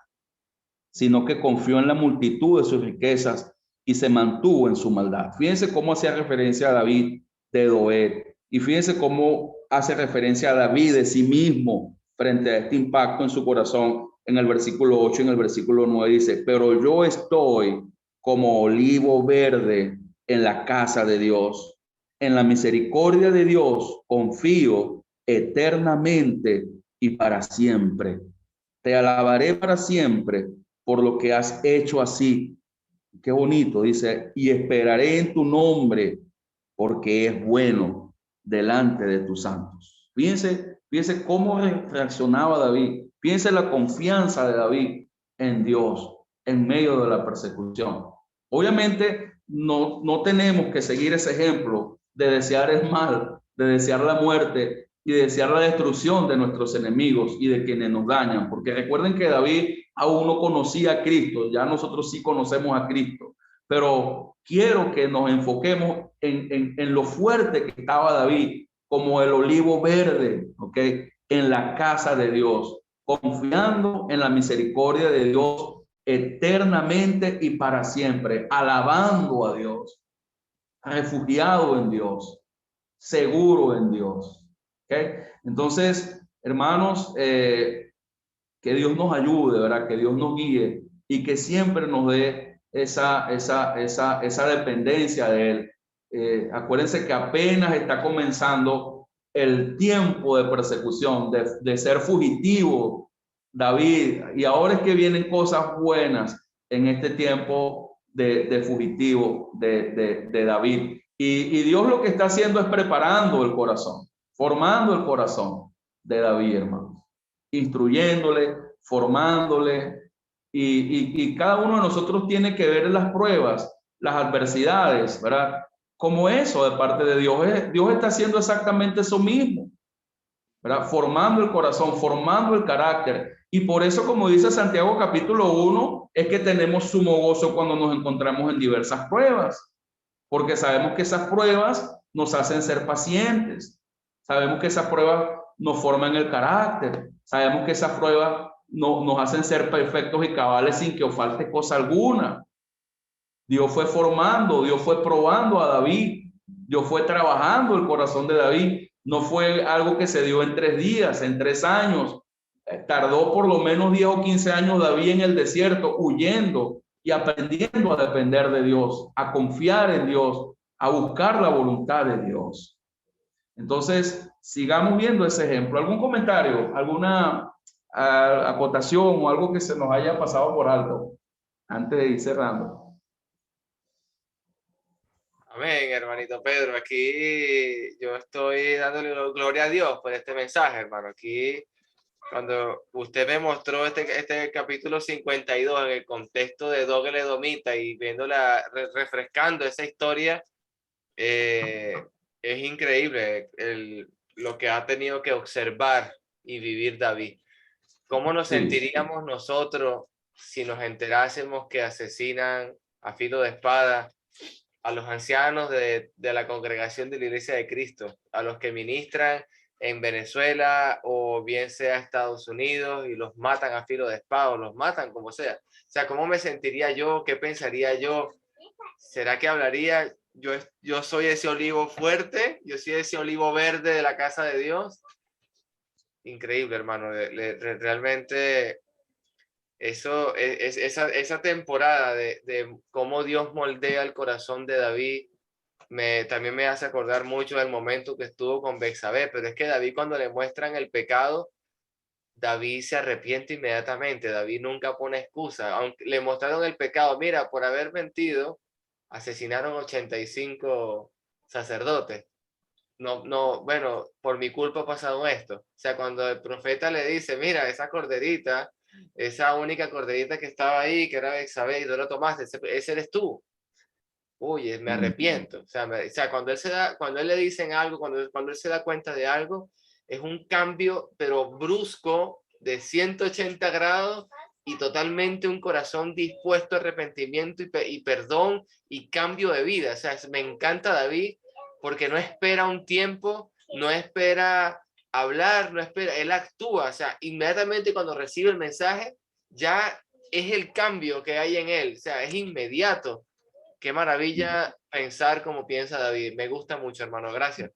sino que confió en la multitud de sus riquezas y se mantuvo en su maldad. Fíjense cómo hacía referencia a David de Doeg. Y fíjense cómo hace referencia a David de sí mismo frente a este impacto en su corazón. En el versículo 8 y en el versículo 9 dice, pero yo estoy como olivo verde en la casa de Dios. En la misericordia de Dios confío eternamente y para siempre. Te alabaré para siempre por lo que has hecho así. Qué bonito, dice, y esperaré en tu nombre porque es bueno delante de tus santos. Fíjense cómo reaccionaba David. Fíjense la confianza de David en Dios en medio de la persecución. Obviamente no tenemos que seguir ese ejemplo de desear el mal, de desear la muerte y de desear la destrucción de nuestros enemigos y de quienes nos dañan, porque recuerden que David aún no conocía a Cristo, ya nosotros sí conocemos a Cristo, pero quiero que nos enfoquemos en lo fuerte que estaba David, como el olivo verde, ¿ok? En la casa de Dios, confiando en la misericordia de Dios eternamente y para siempre, alabando a Dios, refugiado en Dios, seguro en Dios. ¿Okay? Entonces, hermanos, que Dios nos ayude, ¿verdad? Que Dios nos guíe y que siempre nos dé esa dependencia de Él. Acuérdense que apenas está comenzando el tiempo de persecución, de ser fugitivo, David, y ahora es que vienen cosas buenas en este tiempo de fugitivo de David. Y Dios lo que está haciendo es preparando el corazón, formando el corazón de David, hermanos, instruyéndole, formándole, y cada uno de nosotros tiene que ver las pruebas, las adversidades, ¿verdad? Como eso de parte de Dios. Dios está haciendo exactamente eso mismo, ¿verdad? Formando el corazón, formando el carácter. Y por eso, como dice Santiago capítulo 1, es que tenemos sumo gozo cuando nos encontramos en diversas pruebas, porque sabemos que esas pruebas nos hacen ser pacientes, sabemos que esas pruebas nos forman el carácter, sabemos que esas pruebas nos hacen ser perfectos y cabales sin que os falte cosa alguna. Dios fue formando, Dios fue probando a David, Dios fue trabajando el corazón de David. No fue algo que se dio en 3 días, en 3 años. Tardó por lo menos 10 o 15 años David en el desierto, huyendo y aprendiendo a depender de Dios, a confiar en Dios, a buscar la voluntad de Dios. Entonces, sigamos viendo ese ejemplo. ¿Algún comentario, alguna acotación o algo que se nos haya pasado por alto antes de ir cerrando? Amén, hermanito Pedro. Aquí yo estoy dándole gloria a Dios por este mensaje, hermano. Aquí, cuando usted me mostró este capítulo 52 en el contexto de Dog el Edomita y viéndola, refrescando esa historia, es increíble lo que ha tenido que observar y vivir David. ¿Cómo nos sentiríamos nosotros si nos enterásemos que asesinan a filo de espada a los ancianos de la congregación de la Iglesia de Cristo, a los que ministran en Venezuela o bien sea Estados Unidos, y los matan a filo de espada o los matan como sea? O sea, ¿cómo me sentiría yo? ¿Qué pensaría yo? ¿Será que hablaría? Yo soy ese olivo fuerte, yo soy ese olivo verde de la casa de Dios. Increíble, hermano. Realmente eso esa temporada de cómo Dios moldea el corazón de David también me hace acordar mucho del momento que estuvo con Betsabé. Pero es que David, cuando le muestran el pecado, David se arrepiente inmediatamente. David nunca pone excusa. Aunque le mostraron el pecado, mira, por haber mentido asesinaron 85 sacerdotes. No, bueno, por mi culpa ha pasado esto. O sea, cuando el profeta le dice, mira, esa corderita, esa única corderita que estaba ahí, que era Betsabé, y tú lo tomaste, ese eres tú. Uy, me arrepiento. O sea, cuando él le dicen algo, cuando él se da cuenta de algo, es un cambio, pero brusco, de 180 grados, y totalmente un corazón dispuesto a arrepentimiento y perdón y cambio de vida. O sea, me encanta David, porque no espera un tiempo, no espera hablar, no espera, él actúa. O sea, inmediatamente cuando recibe el mensaje, ya es el cambio que hay en él. O sea, es inmediato. Qué maravilla pensar como piensa David. Me gusta mucho, hermano. Gracias.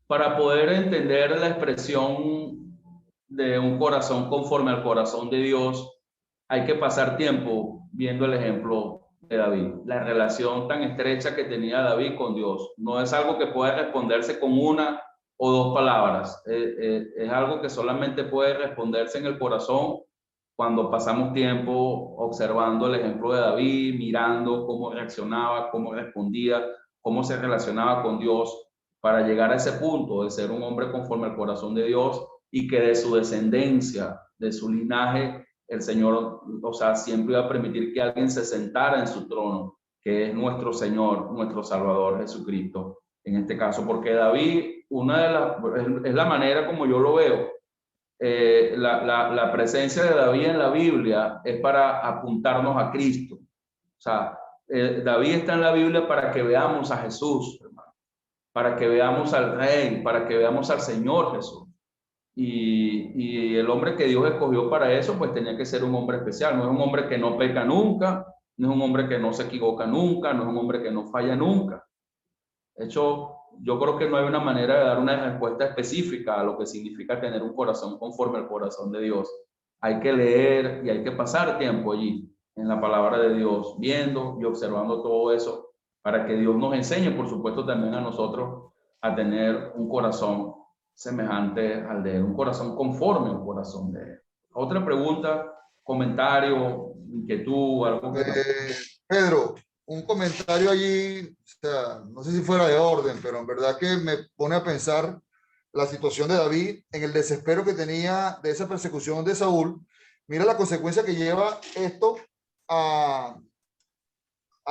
Para poder entender la expresión de un corazón conforme al corazón de Dios, hay que pasar tiempo viendo el ejemplo de David. La relación tan estrecha que tenía David con Dios. No es algo que puede responderse con una o dos palabras. Es algo que solamente puede responderse en el corazón cuando pasamos tiempo observando el ejemplo de David, mirando cómo reaccionaba, cómo respondía, cómo se relacionaba con Dios, para llegar a ese punto de ser un hombre conforme al corazón de Dios, y que de su descendencia, de su linaje, el Señor, o sea, siempre iba a permitir que alguien se sentara en su trono, que es nuestro Señor, nuestro Salvador Jesucristo. En este caso, porque David, es la manera como yo lo veo. La presencia de David en la Biblia es para apuntarnos a Cristo. O sea, David está en la Biblia para que veamos a Jesús, hermano, para que veamos al Rey, para que veamos al Señor Jesús. Y el hombre que Dios escogió para eso, pues tenía que ser un hombre especial. No es un hombre que no peca nunca, no es un hombre que no se equivoca nunca, no es un hombre que no falla nunca. De hecho, yo creo que no hay una manera de dar una respuesta específica a lo que significa tener un corazón conforme al corazón de Dios. Hay que leer y hay que pasar tiempo allí, en la palabra de Dios, viendo y observando todo eso, para que Dios nos enseñe, por supuesto, también a nosotros a tener un corazón semejante al de él, un corazón conforme al corazón de él. Otra pregunta, comentario, inquietud, algo que... Pedro, un comentario allí, o sea, no sé si fuera de orden, pero en verdad que me pone a pensar la situación de David en el desespero que tenía de esa persecución de Saúl. Mira la consecuencia que lleva esto a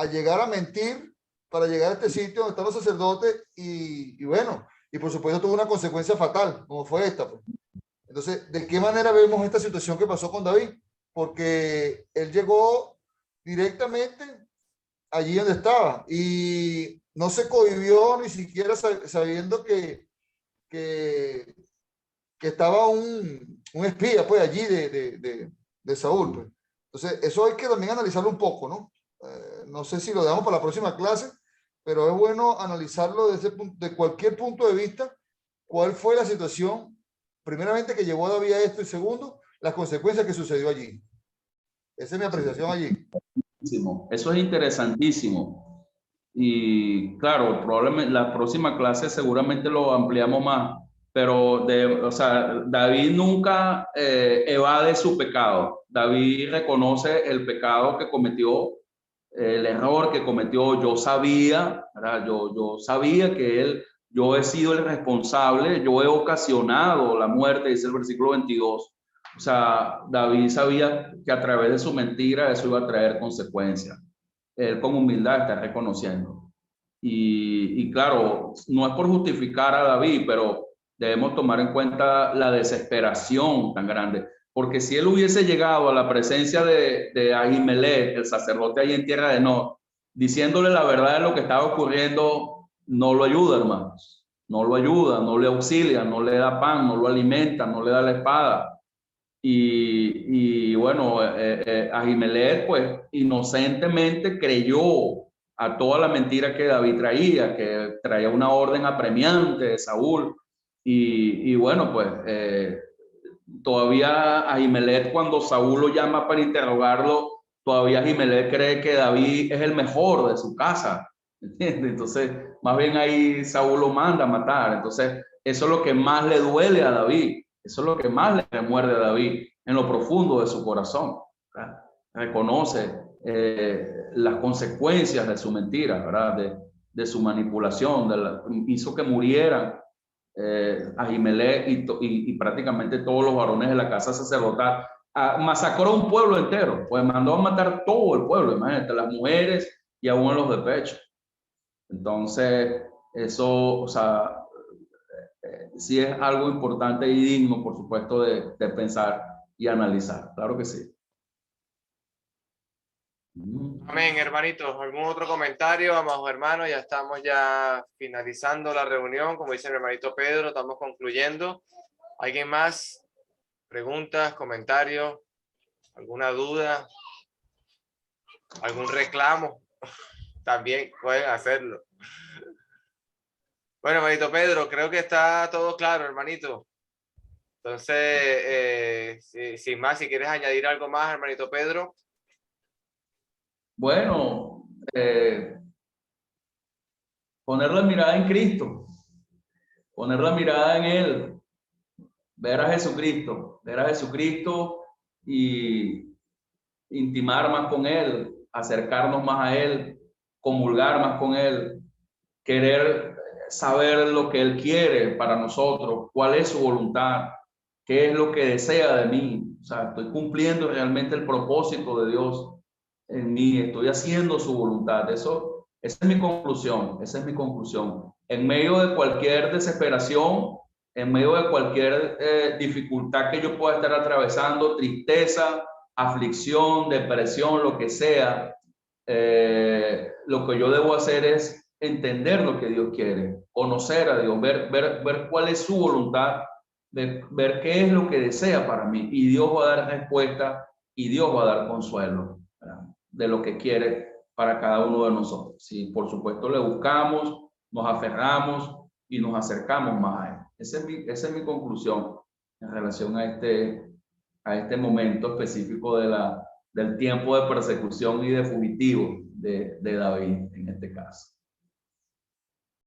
llegar a mentir para llegar a este sitio donde están los sacerdotes y bueno, y por supuesto tuvo una consecuencia fatal, como fue esta, pues. Entonces, ¿de qué manera vemos esta situación que pasó con David? Porque él llegó directamente allí donde estaba y no se cohibió ni siquiera sabiendo que estaba un espía pues allí de Saúl, pues. Entonces, eso hay que también analizarlo un poco, ¿no? No sé si lo dejamos para la próxima clase, pero es bueno analizarlo desde de cualquier punto de vista, cuál fue la situación, primeramente, que llevó a David a esto, y segundo, las consecuencias que sucedió allí. Esa es mi apreciación allí. Eso es interesantísimo. Y claro, probablemente la próxima clase seguramente lo ampliamos más, pero o sea, David nunca evade su pecado. David reconoce el pecado que cometió, el error que cometió. Yo sabía, ¿verdad? Yo sabía que yo he sido el responsable, yo he ocasionado la muerte, dice el versículo 22. O sea, David sabía que a través de su mentira eso iba a traer consecuencias. Él con humildad está reconociendo. Y claro, no es por justificar a David, pero debemos tomar en cuenta la desesperación tan grande. Porque si él hubiese llegado a la presencia de Ahimelech, el sacerdote ahí en tierra de Nod, diciéndole la verdad de lo que estaba ocurriendo, no lo ayuda, hermanos. No lo ayuda, no le auxilia, no le da pan, no lo alimenta, no le da la espada. Y bueno, Ahimelech pues inocentemente creyó a toda la mentira que David traía, que traía una orden apremiante de Saúl. Y bueno, pues todavía Ahimelech, cuando Saúl lo llama para interrogarlo, todavía Ahimelech cree que David es el mejor de su casa, ¿entiendes? Entonces, más bien ahí Saúl lo manda a matar. Entonces, eso es lo que más le duele a David. Eso es lo que más le remuerde a David en lo profundo de su corazón, ¿verdad? Reconoce las consecuencias de su mentira, ¿verdad? De su manipulación, hizo que murieran Ahimelech y prácticamente todos los varones de la casa sacerdotal. Masacró un pueblo entero, pues mandó a matar todo el pueblo, imagínate, las mujeres y aún a los de pecho. Entonces, eso, o sea, sí es algo importante y digno, por supuesto, de pensar y analizar. Claro que sí. Amén, hermanitos. ¿Algún otro comentario, amados hermanos? Ya estamos ya finalizando la reunión. Como dice mi hermanito Pedro, estamos concluyendo. ¿Alguien más? ¿Preguntas, comentarios? ¿Alguna duda? ¿Algún reclamo? También pueden hacerlo. Bueno, hermanito Pedro, creo que está todo claro, hermanito. Entonces, sin más, si quieres añadir algo más, hermanito Pedro. Bueno, poner la mirada en Cristo, poner la mirada en Él, ver a Jesucristo y intimar más con Él, acercarnos más a Él, comulgar más con Él, querer saber lo que Él quiere para nosotros, cuál es su voluntad, qué es lo que desea de mí. O sea, estoy cumpliendo realmente el propósito de Dios en mí, estoy haciendo su voluntad. Esa es mi conclusión, esa es mi conclusión. En medio de cualquier desesperación, en medio de cualquier dificultad que yo pueda estar atravesando, tristeza, aflicción, depresión, lo que sea, lo que yo debo hacer es entender lo que Dios quiere, conocer a Dios, ver cuál es su voluntad, ver qué es lo que desea para mí, y Dios va a dar respuesta y Dios va a dar consuelo, ¿verdad?, de lo que quiere para cada uno de nosotros. Sí, por supuesto le buscamos, nos aferramos y nos acercamos más a Él. Esa es mi conclusión en relación a este momento específico del tiempo de persecución y de fugitivo de David en este caso.